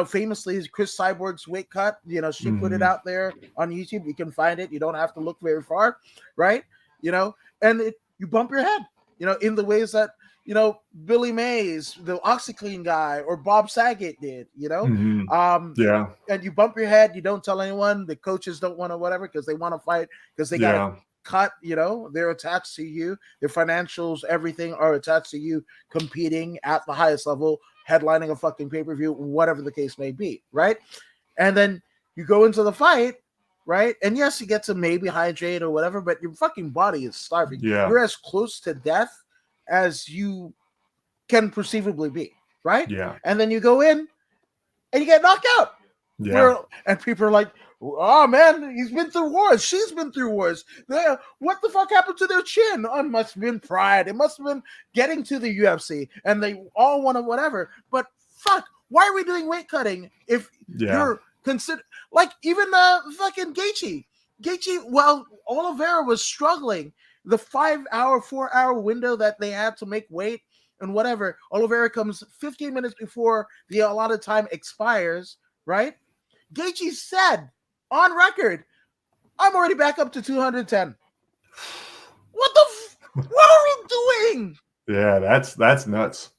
famously Chris Cyborg's weight cut. She put it Mhm. out there on YouTube. You can find it. You don't have to look very far, right? And you bump your head, in the ways that Billy Mays, the OxyClean guy, or Bob Saget did. Mhm. Um, Yeah. and you bump your head. You don't tell anyone. The coaches don't want to whatever because they want to fight because they got to Yeah. cut. They're attached to you. Their financials, everything are attached to you competing at the highest level, headlining a fucking pay-per-view, whatever the case may be, right? And then you go into the fight, right? And yes, you get to maybe hydrate or whatever, but your fucking body is starving. Yeah. You're as close to death as you can perceivably be, right? Yeah. And then you go in and you get knocked out. Yeah. And people are like, oh man, he's been through wars. She's been through wars. What the fuck happened to their chin? Oh, it must have been pride. It must have been getting to the UFC, and they all want to whatever. But fuck, why are we doing weight cutting if you're consider like even fucking Gaethje? Well, Oliveira was struggling. The 5-hour, 4-hour window that they had to make weight and whatever. Oliveira comes 15 minutes before the allotted time expires, right? Gaethje said on record, I'm already back up to 210. What are we doing? Yeah, that's nuts.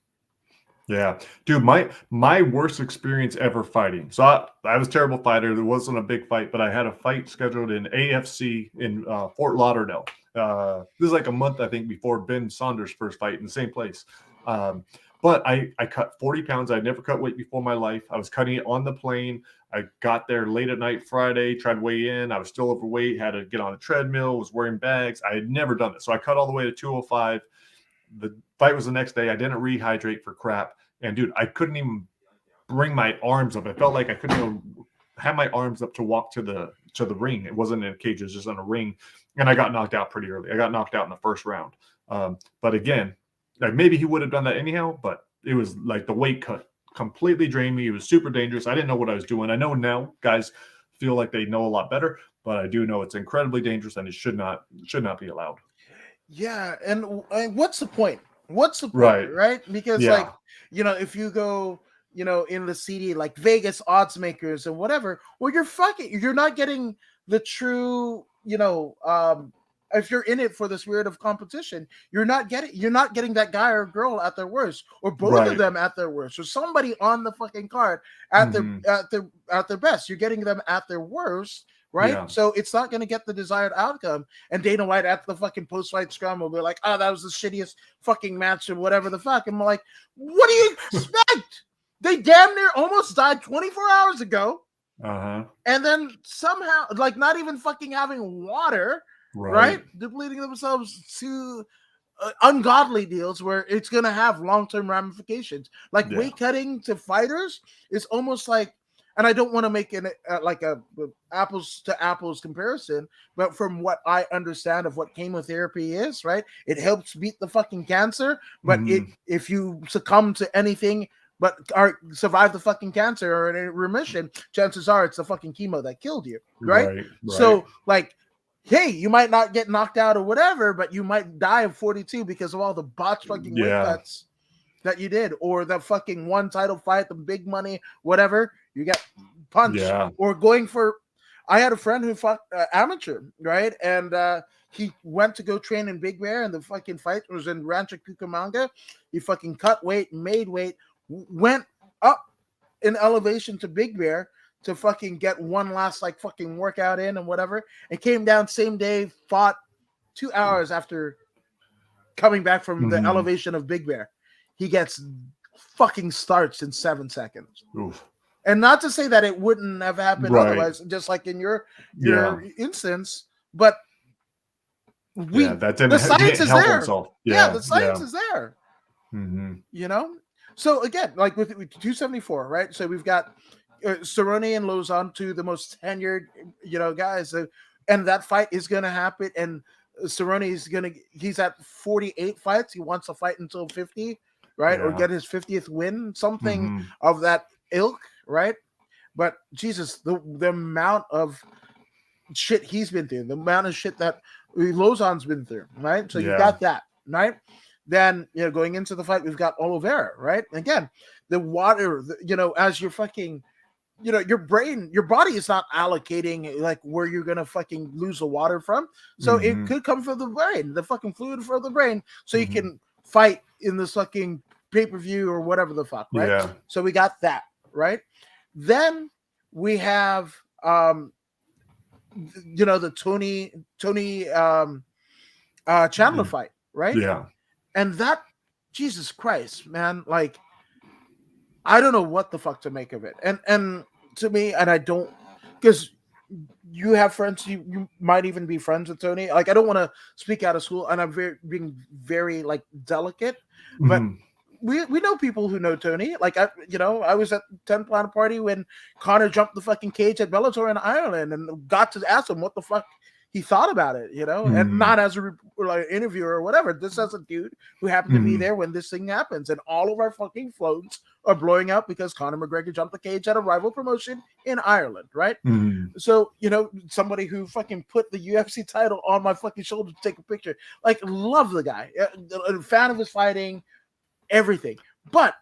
Yeah, dude, my worst experience ever fighting. So I was a terrible fighter. There wasn't a big fight, but I had a fight scheduled in AFC in Fort Lauderdale. This is like a month, I think, before Ben Saunders' first fight in the same place. But I cut 40 pounds. I'd never cut weight before in my life. I was cutting it on the plane. I got there late at night Friday, tried to weigh in. I was still overweight, had to get on a treadmill, was wearing bags. I had never done this. So I cut all the way to 205. The fight was the next day. I didn't rehydrate for crap. And dude, I couldn't even bring my arms up. It felt like I couldn't even have my arms up to walk to the ring. It wasn't in a cage, it was just on a ring. And I got knocked out pretty early. I got knocked out in the first round. But again, like maybe he would have done that anyhow, but it was like the weight cut completely drained me. It was super dangerous. I didn't know what I was doing. I know now guys feel like they know a lot better, but I do know it's incredibly dangerous and it should not be allowed. Yeah, and what's the point? What's the point, right? Because like, if you go, in the CD like Vegas odds makers and whatever, well, you're not getting the true, if you're in it for the spirit of competition, you're not getting that guy or girl at their worst, or both of them at their worst, or somebody on the fucking card at their best. You're getting them at their worst. Right, so it's not going to get the desired outcome. And Dana White at the fucking post-fight scrum will be like, "Oh, that was the shittiest fucking match," or whatever the fuck. I'm like, "What do you expect? They damn near almost died 24 hours ago, and then somehow, like, not even fucking having water, right? Depleting themselves to ungodly deals where it's going to have long-term ramifications. Like weight cutting to fighters is almost like." And I don't want to make it like a apples to apples comparison, but from what I understand of what chemotherapy is, right? It helps beat the fucking cancer, but if you succumb to anything but survive the fucking cancer or in remission, chances are it's the fucking chemo that killed you, right? So like, hey, you might not get knocked out or whatever, but you might die of 42 because of all the botched fucking weight cuts that you did, or the fucking one title fight, the big money, whatever, you got punched, or going for. I had a friend who fought amateur, right, and he went to go train in Big Bear, and the fucking fight was in Rancho Cucamonga. He fucking cut weight, made weight, went up in elevation to Big Bear to fucking get one last like fucking workout in and whatever, and came down same day, fought 2 hours after coming back from the elevation of Big Bear. He gets fucking starched in 7 seconds. Oof. And not to say that it wouldn't have happened otherwise, just like in your instance, but that didn't, the science is there. The science is there. So again, like with 274, right? So we've got Cerrone and Lozon, two of the most tenured, guys, and that fight is going to happen. And Cerrone he's at 48 fights. He wants to fight until 50. Right, or get his 50th win, something of that ilk, right? But Jesus, the amount of shit he's been through, the amount of shit that Lozon's been through, right? So you got that, right? Then going into the fight, we've got Oliveira, right? Again, the water, as you're fucking, your brain, your body is not allocating like where you're gonna fucking lose the water from. So it could come from the brain, the fucking fluid from the brain, so you can fight in this fucking pay-per-view or whatever the fuck, right? So we got that, right? Then we have the Tony Chandler fight, right? And that, Jesus Christ, man, like I don't know what the fuck to make of it. And to me, and I don't, because you have friends, you might even be friends with Tony. Like I don't want to speak out of school, and I'm being very like delicate, but we know people who know Tony. Like I was at 10 Planet Party when Connor jumped the fucking cage at Bellator in Ireland and got to ask him what the fuck he thought about it, and not as a like interviewer or whatever. This as a dude who happened to be there when this thing happens, and all of our fucking phones are blowing up because Conor McGregor jumped the cage at a rival promotion in Ireland, right? So somebody who fucking put the UFC title on my fucking shoulder to take a picture, like, love the guy, a fan of his fighting, everything. But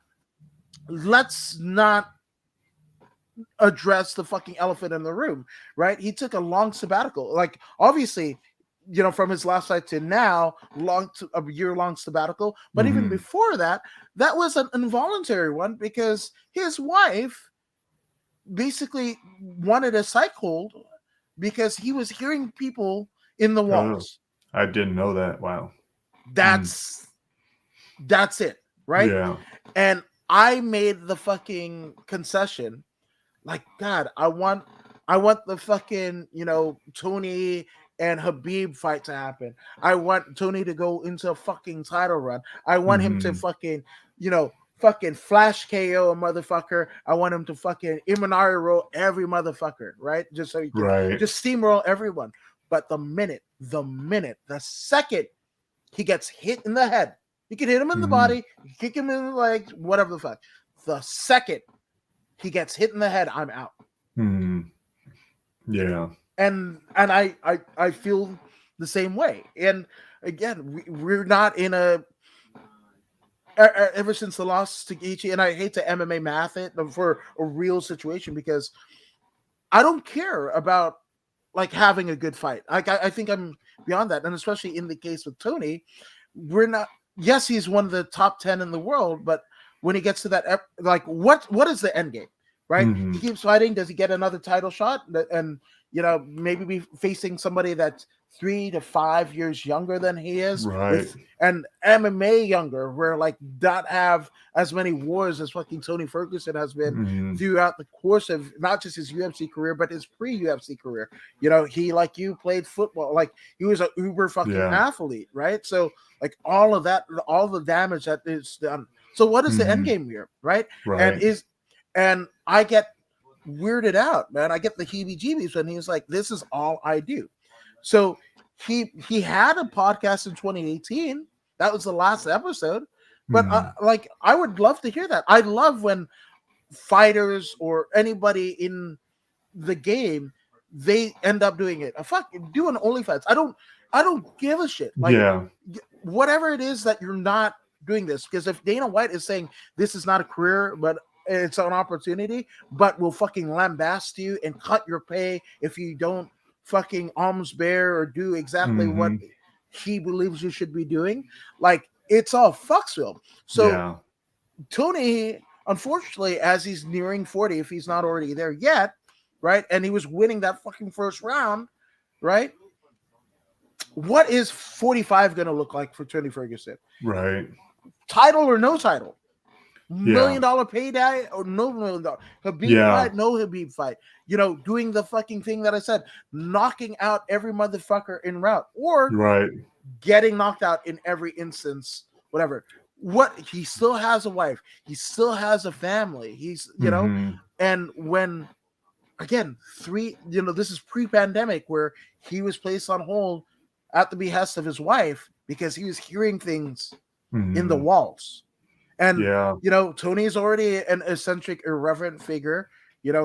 let's not address the fucking elephant in the room, right? He took a long sabbatical, like, obviously, from his last fight to now, a year-long sabbatical. But even before that, that was an involuntary one because his wife basically wanted a psych hold because he was hearing people in the walls. I didn't know that. Wow. That's it, right? Yeah. And I made the fucking concession. Like, God, I want the fucking, Tony and Habib fight to happen. I want Tony to go into a fucking title run. I want him to fucking, fucking flash KO a motherfucker. I want him to fucking Imanari roll every motherfucker, right? Just so he can just steamroll everyone. But the second he gets hit in the head, you can hit him in the body, you kick him in the legs, whatever the fuck. The second he gets hit in the head, I'm out. Yeah. And I feel the same way. And again, we're not in a ever since the loss to Gaethje, and I hate to MMA math it for a real situation because I don't care about like having a good fight. Like I think I'm beyond that, and especially in the case with Tony, we're not. Yes, he's one of the top 10 in the world, but when he gets to that, like, what is the end game, right? He keeps fighting. Does he get another title shot? And maybe be facing somebody that's 3 to 5 years younger than he is, right? And MMA younger, where like not have as many wars as fucking Tony Ferguson has been throughout the course of not just his UFC career, but his pre-UFC career. He, like you, played football. Like, he was an uber fucking athlete, right? So like all of that, all the damage that is done. So what is the end game here, right? And I get weirded out, man. I get the heebie-jeebies when he's like, "This is all I do." So he had a podcast in 2018. That was the last episode. But like, I would love to hear that. I love when fighters or anybody in the game, they end up doing it. Doing OnlyFans. I don't give a shit. Like, whatever it is that you're not doing this, because if Dana White is saying this is not a career, but it's an opportunity, but we'll fucking lambast you and cut your pay if you don't fucking alms bear or do exactly what he believes you should be doing. Like, it's all Foxville. So Tony, unfortunately, as he's nearing 40, if he's not already there yet, right? And he was winning that fucking first round, right? What is 45 going to look like for Tony Ferguson? Right. Title or no title? $1 million payday or no $1 million? Habib fight, no Habib fight. Doing the fucking thing that I said, knocking out every motherfucker in route, or getting knocked out in every instance, whatever. What, he still has a wife, he still has a family. He's and when again, this is pre-pandemic where he was placed on hold at the behest of his wife because he was hearing things in the walls. And Tony's already an eccentric, irreverent figure.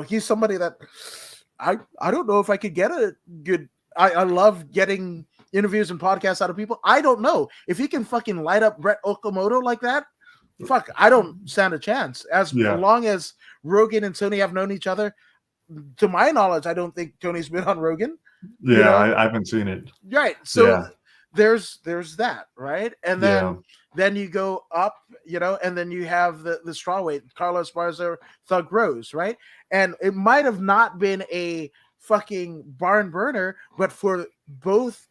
He's somebody that I don't know if I could get a good. I love getting interviews and podcasts out of people. I don't know if he can fucking light up Brett Okamoto like that. Fuck, I don't stand a chance. As long as Rogan and Tony have known each other, to my knowledge, I don't think Tony's been on Rogan. I haven't seen it. Right. So there's that, right? And then you go up, and then you have the strawweight, Carlos Barza, Thug Rose, right? And it might have not been a fucking barn burner, but for both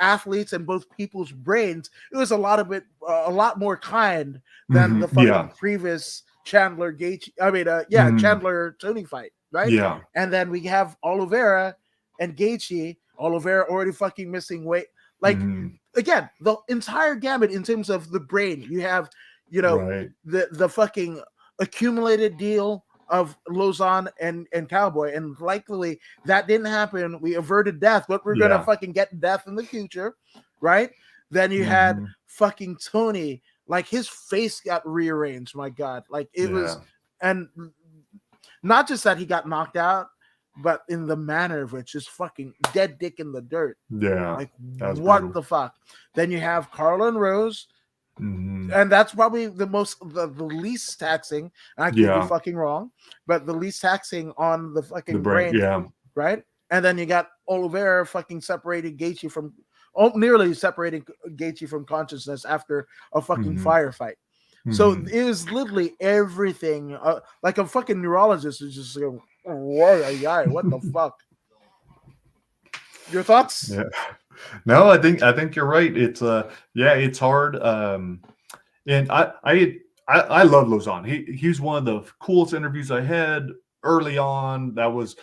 athletes and both people's brains, it was a lot more kind than the fucking previous Chandler Gaethje. Chandler Tony fight, right? Yeah. And then we have Oliveira and Gaethje. Oliveira already fucking missing weight. Like, again, the entire gamut in terms of the brain. You have You know, Right. the fucking accumulated deal of Lozon and Cowboy, and likely that didn't happen. We averted death, but we're gonna Yeah. fucking get death in the future, right? Then you had fucking Tony, like his face got rearranged. My God, like it was, and not just that he got knocked out, but in the manner of which is fucking dead dick in the dirt. Yeah. Like That was what brutal. the fuck? Then you have Carla and Rose, Mhm. and that's probably the least taxing. And I could be Yeah. fucking wrong, but the least taxing on the The fucking brain. brain, Yeah. right? And then you got Oliveira fucking separating Gaethje from, nearly separating Gaethje from consciousness after a fucking firefight. So it is literally everything. Like a fucking neurologist is just going, what the fuck? Your thoughts? Yeah. No, I think you're right. It's yeah, it's hard. And I love Lozon. He's one of the coolest interviews I had early on. That was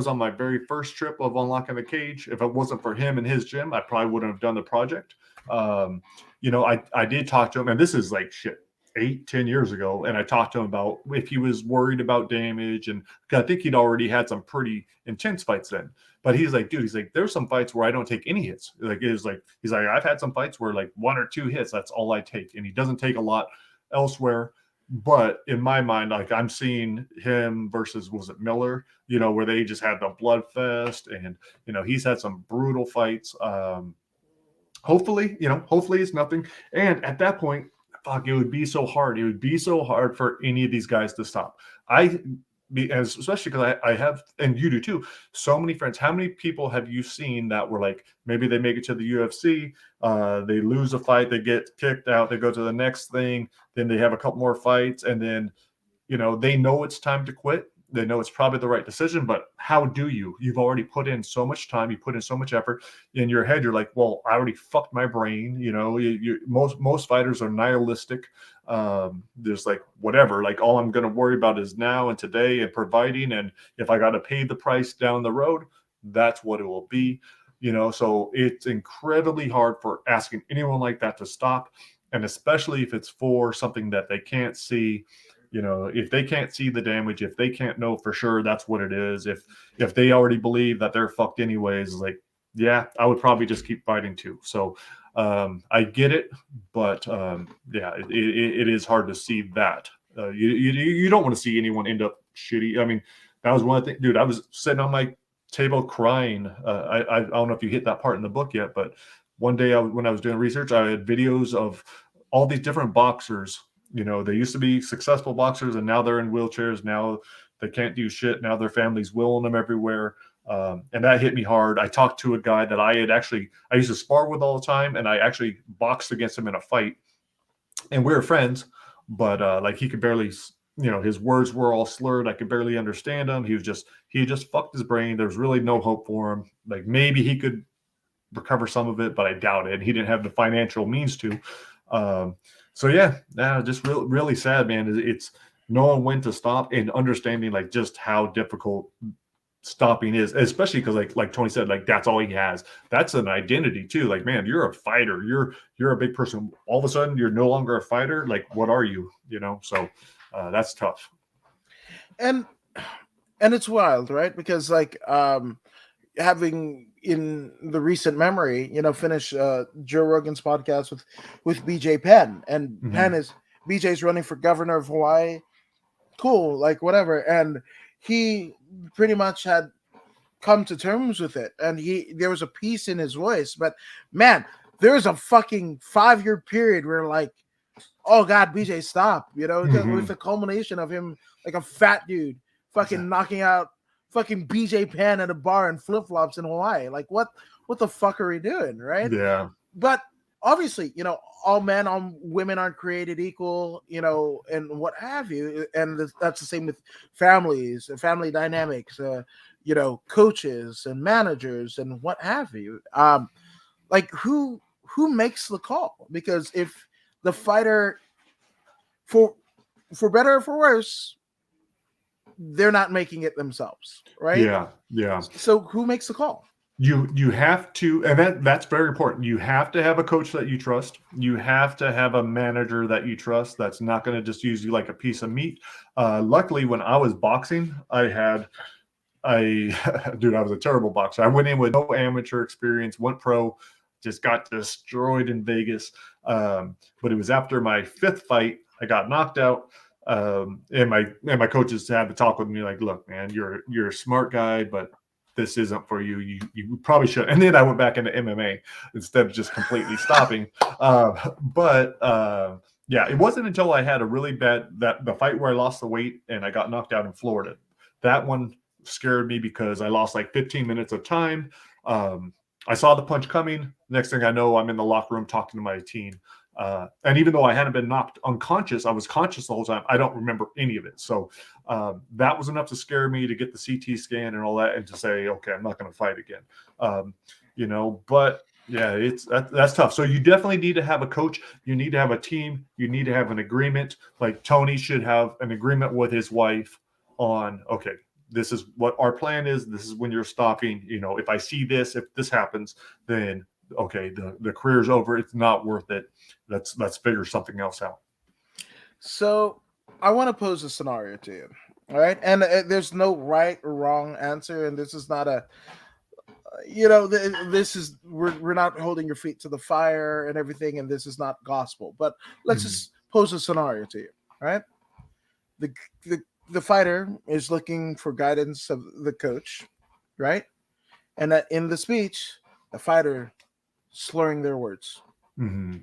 on my very first trip of Unlocking the Cage. If it wasn't for him and his gym, I probably wouldn't have done the project. You know, I did talk to him, and this is like shit 8-10 years ago, and I talked to him about if he was worried about damage, and I think he'd already had some pretty intense fights then. But he's like, dude, he's like, there's some fights where I don't take any hits. Like, it is like, he's like, I've had some fights where like 1 or 2 hits, that's all I take. And he doesn't take a lot elsewhere. But in my mind, like I'm seeing him versus, was it Miller, you know, where they just had the blood fest, and, you know, he's had some brutal fights. Hopefully it's nothing. And at that point, fuck, it would be so hard. It would be so hard for any of these guys to stop. Especially because I have, and you do too, so many friends. How many people have you seen that were like, maybe they make it to the UFC, they lose a fight, they get kicked out, they go to the next thing, then they have a couple more fights, and then, you know, they know it's time to quit. They know it's probably the right decision, but how do you? You've already put in so much time, you put in so much effort. In your head, you're like, well, I already fucked my brain. You know, most fighters are nihilistic. There's like whatever, like all I'm going to worry about is now and today and providing. And if I got to pay the price down the road, that's what it will be. You know, so it's incredibly hard for asking anyone like that to stop, and especially if it's for something that they can't see. You know, if they can't see the damage, if they can't know for sure that's what it is, if they already believe that they're fucked anyways, like, yeah, I would probably just keep fighting too. So I get it, but yeah, it is hard to see that. You don't want to see anyone end up shitty. I mean, that was one of the things, dude. I was sitting on my table crying. I don't know if you hit that part in the book yet, but one day when I was doing research, I had videos of all these different boxers. You know, they used to be successful boxers, and now they're in wheelchairs. Now they can't do shit. Now their family's willing them everywhere. And that hit me hard. I talked to a guy that I used to spar with all the time, and I actually boxed against him in a fight. And we were friends, but like he could barely, you know, his words were all slurred. I could barely understand him. He just fucked his brain. There's really no hope for him. Like maybe he could recover some of it, but I doubt it. He didn't have the financial means to. So yeah, just really sad, man. It's knowing when to stop and understanding like just how difficult stopping is, especially because like Tony said, like that's all he has. That's an identity too. Like, man, you're a fighter. You're a big person. All of a sudden, you're no longer a fighter. Like, what are you? You know, so that's tough. And it's wild, right? Because like having in the recent memory, you know, finish Joe Rogan's podcast with BJ Penn, and BJ's running for governor of Hawaii. Cool, like whatever, and he pretty much had come to terms with it, and there was a peace in his voice. But man, there was a fucking 5-year period where like, oh god, BJ, stop, you know, with the culmination of him like a fat dude fucking knocking out fucking BJ Penn at a bar in flip-flops in Hawaii. Like what the fuck are we doing, right? Yeah. But obviously, you know, all men, all women aren't created equal, you know, and what have you. And that's the same with families, family dynamics, you know, coaches and managers and what have you. Like who makes the call? Because if the fighter, for better or for worse, they're not making it themselves, right? Yeah. So who makes the call? You have to, and that's very important. You have to have a coach that you trust. You have to have a manager that you trust that's not going to just use you like a piece of meat. Luckily, when I was boxing, dude, I was a terrible boxer. I went in with no amateur experience, went pro, just got destroyed in Vegas. But it was after my 5th fight, I got knocked out. And my coaches had to talk with me like, look, man, you're a smart guy, but this isn't for you. You probably should. And then I went back into MMA instead of just completely stopping. Yeah, it wasn't until I had a really bad the fight where I lost the weight and I got knocked out in Florida. That one scared me because I lost like 15 minutes of time. I saw the punch coming. Next thing I know, I'm in the locker room talking to my team. And even though I hadn't been knocked unconscious, I was conscious the whole time. I don't remember any of it. So that was enough to scare me to get the CT scan and all that and to say, okay, I'm not going to fight again. But yeah, that's tough. So you definitely need to have a coach. You need to have a team. You need to have an agreement. Like Tony should have an agreement with his wife on, okay, this is what our plan is. This is when you're stopping. If I see this, if this happens, then okay, the career's over. It's not worth it. Let's figure something else out. So I want to pose a scenario to you. All right. And there's no right or wrong answer. And this is not this is, we're not holding your feet to the fire and everything. And this is not gospel, but let's just pose a scenario to you. All right. The fighter is looking for guidance of the coach. Right. And in the speech, the fighter slurring their words. Mm-hmm.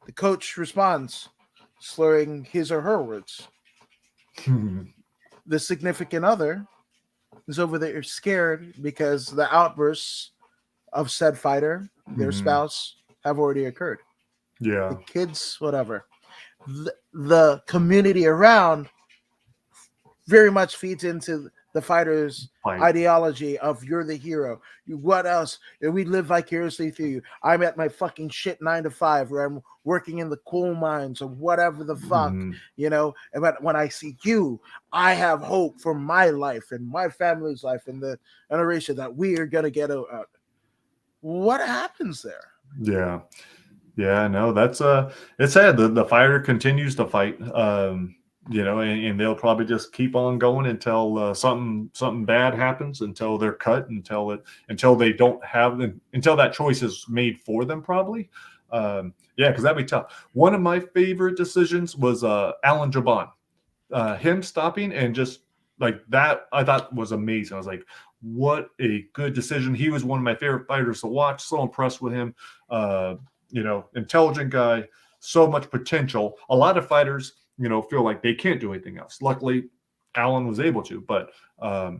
The coach responds, slurring his or her words. Mm-hmm. The significant other is over there scared because the outbursts of said fighter, their spouse, have already occurred. Yeah. The kids, whatever. The community around very much feeds into the fighter's ideology of you're the hero. What else? We live vicariously through you. I'm at my fucking shit 9 to 5 where I'm working in the coal mines or whatever the fuck, But when I see you, I have hope for my life and my family's life and the generation that we are going to get out. What happens there? Yeah. Yeah, no, that's it's sad. The fighter continues to fight. And they'll probably just keep on going until something bad happens, until they're cut, until they don't have until that choice is made for them, probably. Because that'd be tough. One of my favorite decisions was Alan Jabon. Him stopping and just like that, I thought was amazing. I was like, what a good decision. He was one of my favorite fighters to watch. So impressed with him. Intelligent guy, so much potential. A lot of fighters, feel like they can't do anything else. Luckily, Alan was able to. But I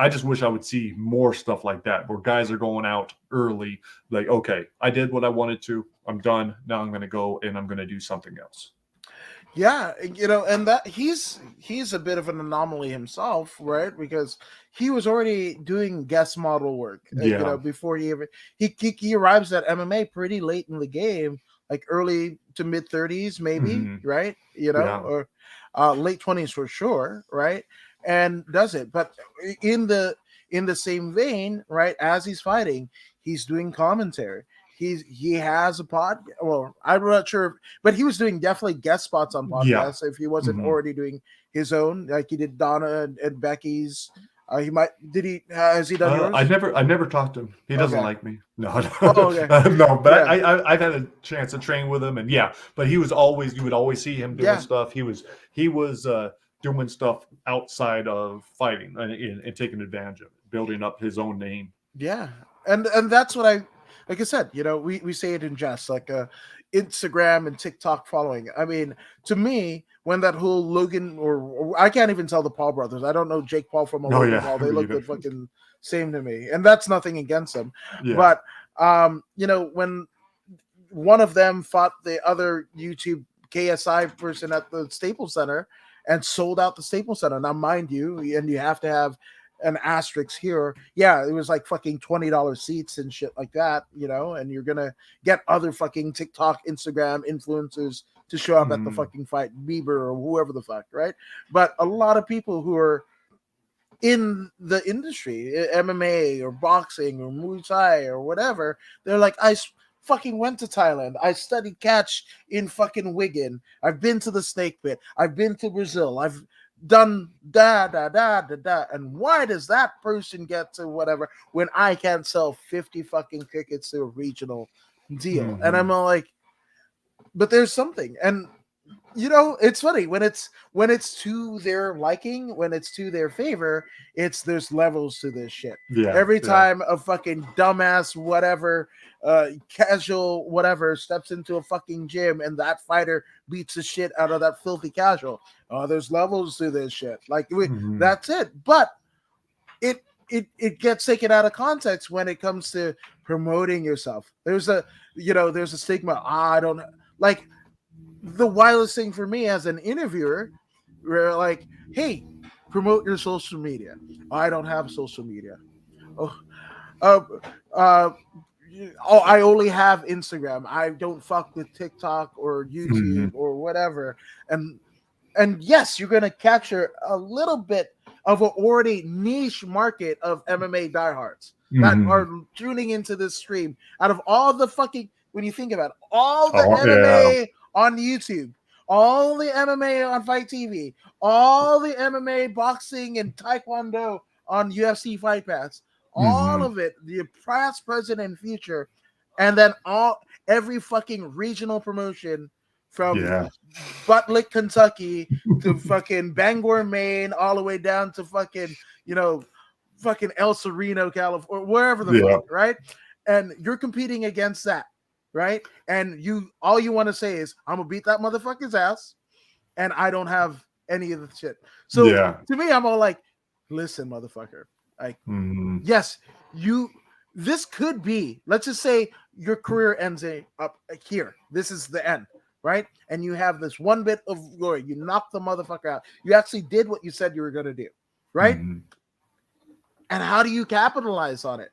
just wish I would see more stuff like that where guys are going out early. Like, okay, I did what I wanted to. I'm done. Now I'm going to go and I'm going to do something else. Yeah, and that he's a bit of an anomaly himself, right? Because he was already doing guest model work, before he arrives at MMA pretty late in the game, like early to mid 30s, maybe, right? Or late 20s for sure, right? And does it, but in the same vein, right? As he's fighting, he's doing commentary. He has a pod. Well, I'm not sure, but he was doing definitely guest spots on podcasts. If he wasn't already doing his own, like he did Donna and Becky's. He might. Did he? Has he done yours? I never talked to him. He doesn't like me. No. Okay. No. But I've had a chance to train with him, and but he was always. You would always see him doing stuff. He was doing stuff outside of fighting and taking advantage of it, building up his own name. Yeah, and that's what like I said, we say it in jest, like Instagram and TikTok following. I mean, to me, when that whole Logan or I can't even tell the Paul brothers. I don't know Jake Paul from Logan Paul. They look the fucking same to me, and that's nothing against them. Yeah. But when one of them fought the other YouTube KSI person at the Staples Center and sold out the Staples Center. Now, mind you, and you have to have an asterisk here. Yeah, it was like fucking $20 seats and shit like that, and you're gonna get other fucking TikTok, Instagram influencers to show up at the fucking fight, Bieber or whoever the fuck, right? But a lot of people who are in the industry, MMA or boxing or Muay Thai or whatever. They're like, fucking went to Thailand. I studied catch in fucking Wigan. I've been to the snake pit. I've been to Brazil. I've done da da da da da. And why does that person get to whatever when I can't sell 50 fucking tickets to a regional deal? And I'm like, but there's something. And it's funny when it's to their liking, when it's to their favor, there's levels to this shit. Every time a fucking dumbass whatever casual whatever steps into a fucking gym and that fighter beats the shit out of that filthy casual, there's levels to this shit. Like that's it. But it gets taken out of context when it comes to promoting yourself. There's a stigma. I don't like. The wildest thing for me as an interviewer, where like, hey, promote your social media. I don't have social media. I only have Instagram. I don't fuck with TikTok or YouTube or whatever. And yes, you're gonna capture a little bit of an already niche market of MMA diehards that are tuning into this stream. Out of all the fucking, when you think about it, all the MMA on YouTube, all the MMA on Fight TV, all the MMA boxing and Taekwondo on UFC Fight Pass, all of it, the past, present, and future, and then every fucking regional promotion from Buttlick, Kentucky to fucking Bangor, Maine, all the way down to fucking, fucking El Sereno, California, wherever the fuck, right? And you're competing against that. Right, and all you want to say is, "I'm gonna beat that motherfucker's ass," and I don't have any of the shit. So to me, I'm all like, "Listen, motherfucker, like, yes, this could be. Let's just say your career ends up here. This is the end, right? And you have this one bit of glory. You knocked the motherfucker out. You actually did what you said you were gonna do, right? And how do you capitalize on it?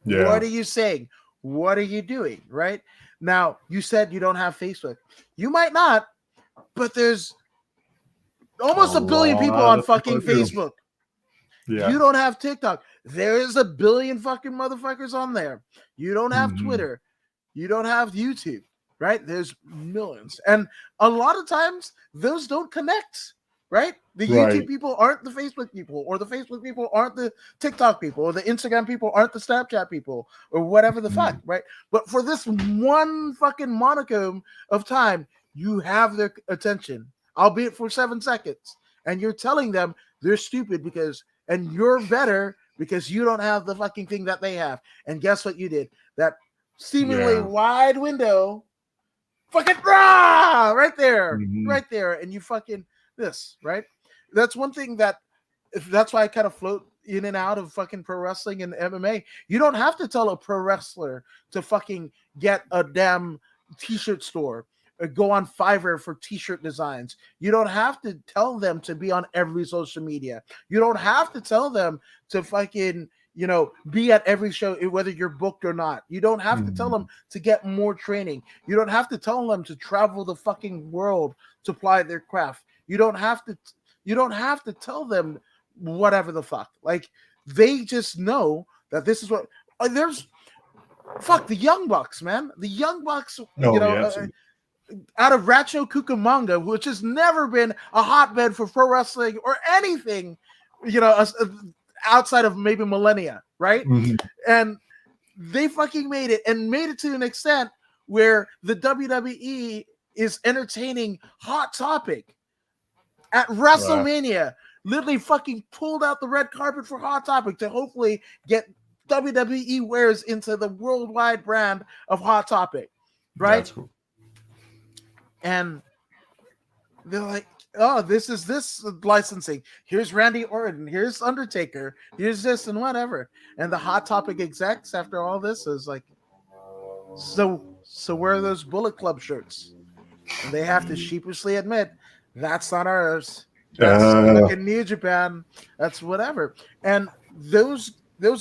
What are you saying? What are you doing? Right now, you said you don't have Facebook. You might not, but there's almost a billion people on fucking Facebook. You don't have TikTok. There's a billion fucking motherfuckers on there. You don't have Twitter. You don't have YouTube. Right? There's millions, and a lot of times those don't connect. Right? The YouTube people aren't the Facebook people, or the Facebook people aren't the TikTok people, or the Instagram people aren't the Snapchat people, or whatever the fuck, right? But for this one fucking monicum of time, you have their attention, albeit for 7 seconds, and you're telling them they're stupid and you're better because you don't have the fucking thing that they have. And guess what you did? That seemingly wide window, fucking right there, and you fucking this, right? That's one thing that's why I kind of float in and out of fucking pro wrestling and MMA. You don't have to tell a pro wrestler to fucking get a damn t-shirt store or go on Fiverr for t-shirt designs. You don't have to tell them to be on every social media. You don't have to tell them to fucking, be at every show, whether you're booked or not. You don't have to tell them to get more training. You don't have to tell them to travel the fucking world to apply their craft. You don't have to tell them whatever the fuck. Like, they just know that this is what there's the Young Bucks, man. The Young Bucks, out of Rancho Cucamonga, which has never been a hotbed for pro wrestling or anything, outside of maybe millennia, right? And they fucking made it to an extent where the WWE is entertaining Hot Topic at WrestleMania. Literally fucking pulled out the red carpet for Hot Topic to hopefully get WWE wears into the worldwide brand of Hot Topic, right? That's cool. And they're like, oh, this is this licensing. Here's Randy Orton. Here's Undertaker. Here's this and whatever. And the Hot Topic execs, after all this, is like, so where are those Bullet Club shirts? And they have to sheepishly admit, that's not ours. That's fucking New Japan. That's whatever. And those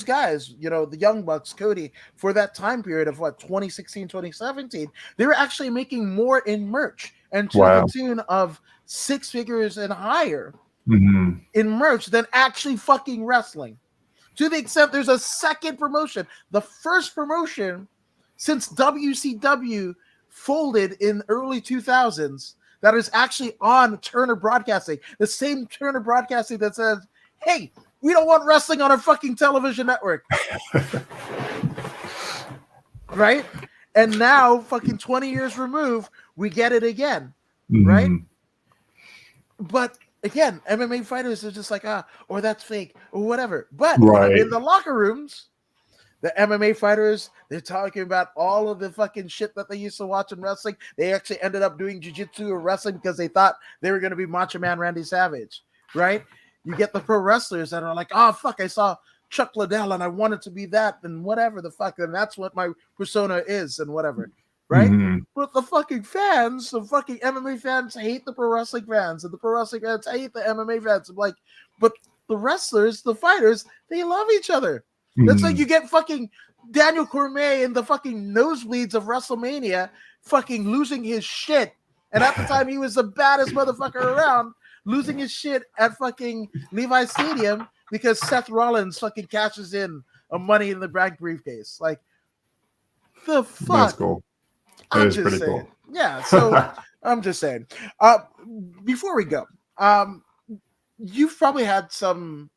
guys, the Young Bucks, Cody, for that time period of 2016, 2017, they were actually making more in merch and to the tune of 6 figures and higher in merch than actually fucking wrestling. To the extent there's a second promotion, the first promotion since WCW folded in early 2000s that is actually on Turner Broadcasting. The same Turner Broadcasting that says, hey, we don't want wrestling on our fucking television network. Right? And now, fucking 20 years removed, we get it again. Right? But again, MMA fighters are just like, or that's fake, or whatever. But in the locker rooms, the MMA fighters, they're talking about all of the fucking shit that they used to watch in wrestling. They actually ended up doing jiu-jitsu or wrestling because they thought they were going to be Macho Man Randy Savage, right? You get the pro wrestlers that are like, oh, fuck, I saw Chuck Liddell and I wanted to be that and whatever the fuck, and that's what my persona is and whatever, right? But the fucking fans, the fucking MMA fans hate the pro wrestling fans, and the pro wrestling fans hate the MMA fans. I'm like, but the wrestlers, the fighters, they love each other. That's like you get fucking Daniel Cormier in the fucking nosebleeds of WrestleMania fucking losing his shit. And at the time, he was the baddest motherfucker around, losing his shit at fucking Levi Stadium because Seth Rollins fucking cashes in a Money in the Bank briefcase. Like, the fuck? That's cool. That is pretty cool. Yeah, so I'm just saying. Before we go, you've probably had some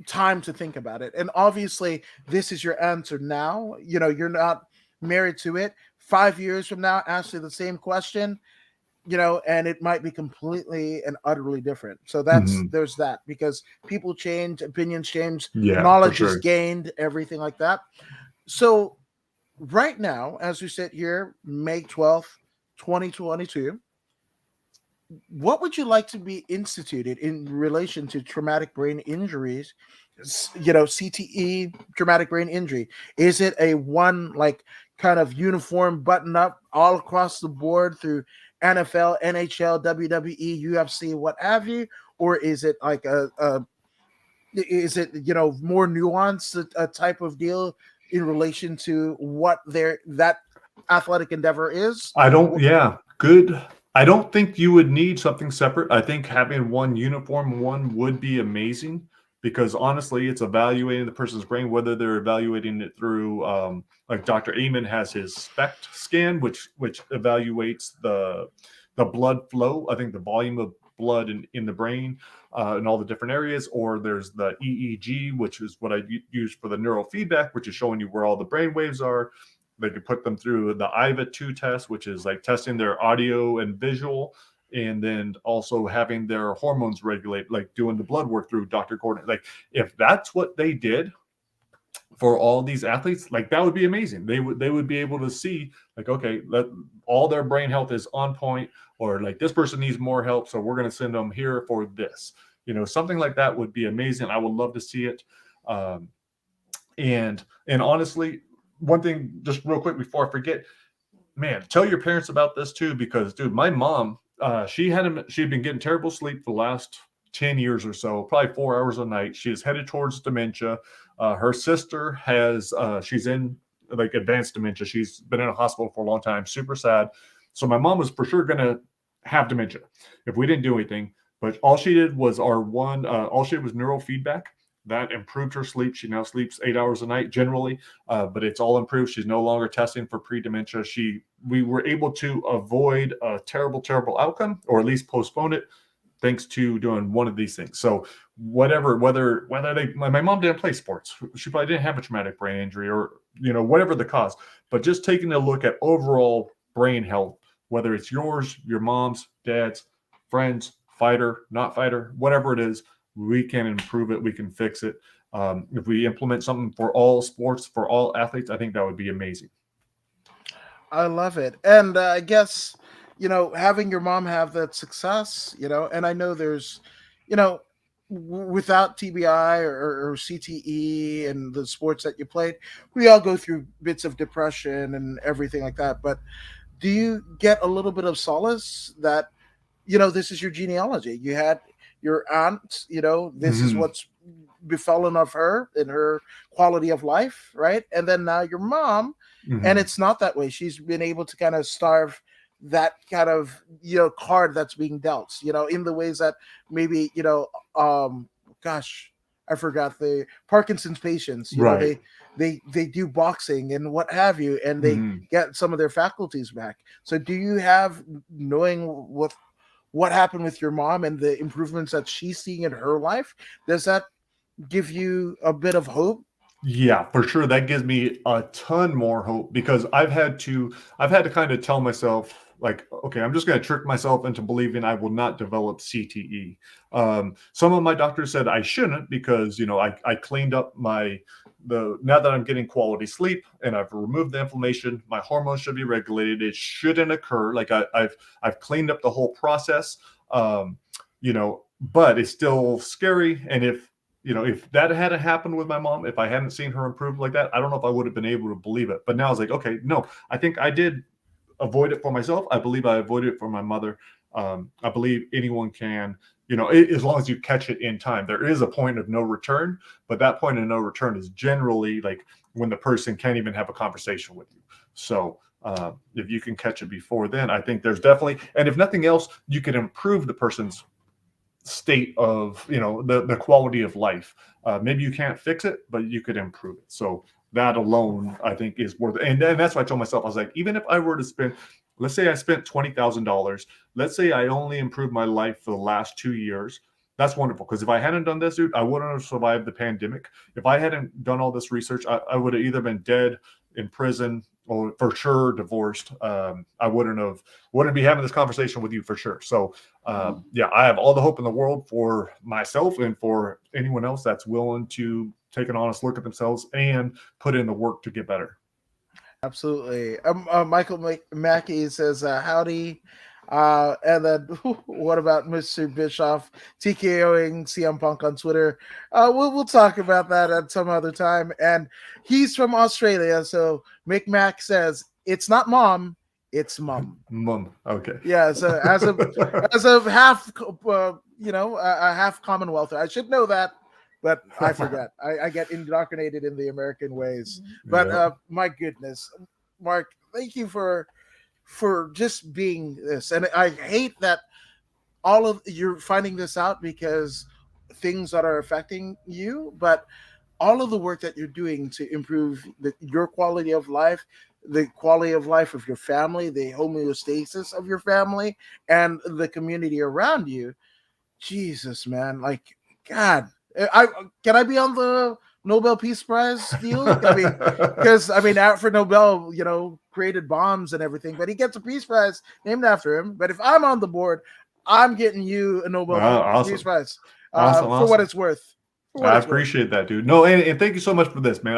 time to think about it, and obviously this is your answer now. You know, you're not married to it. 5 years from now, ask you the same question, you know, and it might be completely and utterly different. So that's there's that, because people change, opinions change, knowledge is gained, everything like that. So right now, as we sit here, May 12th, 2022, what would you like to be instituted in relation to traumatic brain injuries? You know, CTE, traumatic brain injury. Is it a one, like, kind of uniform button up all across the board through NFL, NHL, WWE, UFC, what have you? Or is it like is it, you know, more nuanced, a type of deal in relation to what that athletic endeavor is? Good. I don't think you would need something separate. I think having one uniform one would be amazing, because honestly, it's evaluating the person's brain, whether they're evaluating it through, like Dr. Amen has his SPECT scan, which evaluates the blood flow. I think the volume of blood in the brain in all the different areas. Or there's the EEG, which is what I use for the neurofeedback, which is showing you where all the brain waves are. They could put them through the IVA-2 test, which is like testing their audio and visual, and then also having their hormones regulate, like doing the blood work through Dr. Gordon. Like, if that's what they did for all these athletes, like, that would be amazing. They would be able to see, like, okay, all their brain health is on point, or like this person needs more help, so we're going to send them here for this. You know, something like that would be amazing. I would love to see it. And honestly, one thing, just real quick before I forget, man, tell your parents about this too, because, dude, my mom, she'd been getting terrible sleep for the last 10 years or so, probably 4 hours a night. She is headed towards dementia. Her sister she's in like advanced dementia. She's been in a hospital for a long time, super sad. So my mom was for sure going to have dementia if we didn't do anything. But all she did was neurofeedback. That improved her sleep. She now sleeps 8 hours a night generally, but it's all improved. She's no longer testing for pre-dementia. We were able to avoid a terrible, terrible outcome, or at least postpone it, thanks to doing one of these things. So whether my mom didn't play sports, she probably didn't have a traumatic brain injury, or, you know, whatever the cause, but just taking a look at overall brain health, whether it's yours, your mom's, dad's, friends, fighter, not fighter, whatever it is, we can improve it. We can fix it. If we implement something for all sports, for all athletes, I think that would be amazing. I love it. And I guess, you know, having your mom have that success, you know, and I know there's, you know, without TBI or CTE and the sports that you played, we all go through bits of depression and everything like that. But do you get a little bit of solace that, you know, this is your genealogy? You had your aunt, you know, this is what's befallen of her in her quality of life, right? And then now your mom, and it's not that way. She's been able to kind of starve that kind of, card that's being dealt, in the ways that maybe, gosh, I forgot, the Parkinson's patients, Right. they do boxing and what have you, and they Mhm. get some of their faculties back. So do you have, knowing what happened with your mom and the improvements that she's seeing in her life, does that give you a bit of hope? Yeah, for sure. That gives me a ton more hope because I've had to kind of tell myself like, okay, I'm just going to trick myself into believing I will not develop CTE. Some of my doctors said I shouldn't because I cleaned up now that I'm getting quality sleep and I've removed the inflammation, my hormones should be regulated. It shouldn't occur. Like I've cleaned up the whole process. Um, but it's still scary. And if that hadn't happened with my mom, if I hadn't seen her improve like that, I don't know if I would have been able to believe it. But now I was like, okay, no, I think I did avoid it for myself. I believe I avoided it for my mother. I believe anyone can, as long as you catch it in time. There is a point of no return, but that point of no return is generally like when the person can't even have a conversation with you. So if you can catch it before then, I think there's definitely, and if nothing else, you can improve the person's state of the quality of life. Maybe you can't fix it, but you could improve it. So that alone I think is worth it. And that's why I told myself, I was like, even if I were to spend, let's say I spent $20,000, let's say I only improved my life for the last 2 years, that's wonderful. Because if I hadn't done this, dude, I wouldn't have survived the pandemic. If I hadn't done all this research, I would have either been dead, in prison, or for sure divorced. I wouldn't be having this conversation with you for sure. So yeah, I have all the hope in the world for myself and for anyone else that's willing to take an honest look at themselves and put in the work to get better. Absolutely. Michael Mackey says, howdy. And then what about Mr. Bischoff TKOing CM Punk on Twitter? We'll talk about that at some other time. And he's from Australia, so McMack says it's not mom, it's mum. Mum. Okay. Yeah. So as a half, a half Commonwealther, I should know that, but I forget. I get indoctrinated in the American ways. But Yeah. my goodness, Mark, thank you for just being this. And I hate that all of you're finding this out because things that are affecting you, but all of the work that you're doing to improve your quality of life, the quality of life of your family, the homeostasis of your family, and the community around you. Jesus, man, like, God, I can I be on the Nobel Peace Prize deal? I mean, because Alfred Nobel, created bombs and everything, but he gets a Peace Prize named after him. But if I'm on the board, I'm getting you a Nobel Wow, Peace awesome. Prize Awesome. for what Awesome. it's worth. For what I it's worth. appreciate that, dude. No, and thank you so much for this, man.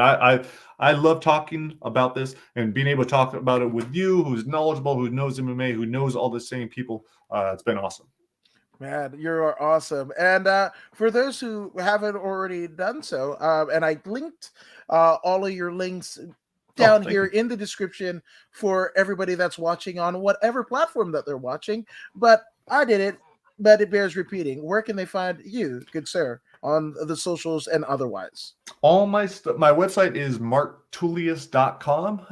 I love talking about this and being able to talk about it with you, who's knowledgeable, who knows MMA, who knows all the same people. It's been awesome. Man, you're awesome. And for those who haven't already done so, and I linked all of your links Oh, down thank here you. in the description for everybody that's watching on whatever platform that they're watching. But I did it, but it bears repeating. Where can they find you, good sir, on the socials and otherwise? All my stuff, my website is marktullius.com.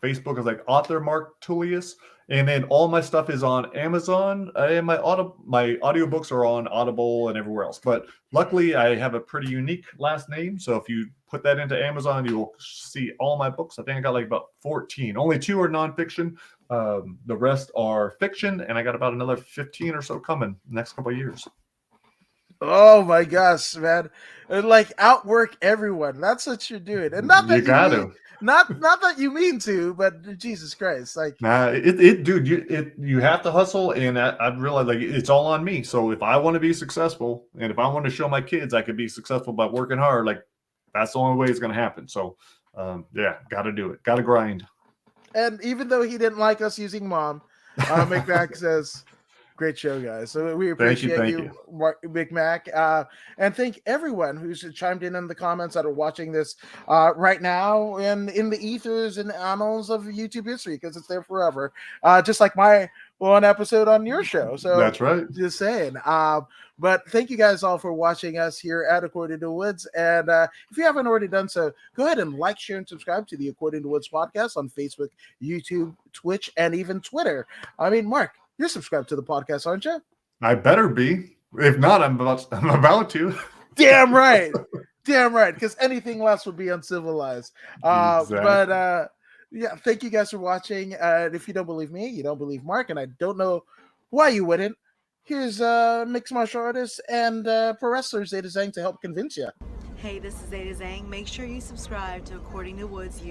Facebook is like author Mark Tullius. And then all my stuff is on Amazon, and my audiobooks are on Audible and everywhere else. But luckily, I have a pretty unique last name. So if you put that into Amazon, you will see all my books. I think I got like about 14. Only 2 are nonfiction. The rest are fiction. And I got about another 15 or so coming next couple of years. Oh my gosh, man! And like outwork everyone. That's what you're doing, and not You that you got mean, to. not that you mean to, but Jesus Christ, like, Nah, dude, you have to hustle, and I've realized like it's all on me. So if I want to be successful, and if I want to show my kids I could be successful by working hard, like that's the only way it's going to happen. So, yeah, got to do it, got to grind. and even though he didn't like us using mom, McMack says, great show, guys. So we Thank you, appreciate thank you, you. Big Mac, and thank everyone who's chimed in the comments that are watching this right now and in the ethers and annals of YouTube history because it's there forever. Just like my one episode on your show. So That's right. just saying. But thank you guys all for watching us here at According to Woods. And if you haven't already done so, go ahead and like, share, and subscribe to the According to Woods podcast on Facebook, YouTube, Twitch, and even Twitter. I mean, Mark, you're subscribed to the podcast, aren't you? I better be. If not, I'm about to. Damn right. Damn right. Because anything less would be uncivilized. Exactly. But yeah, thank you guys for watching. If you don't believe me, you don't believe Mark, and I don't know why you wouldn't. Here's mixed martial artist and pro wrestler Zeta Zhang to help convince you. Hey, this is Zeta Zhang. Make sure you subscribe to According to Woods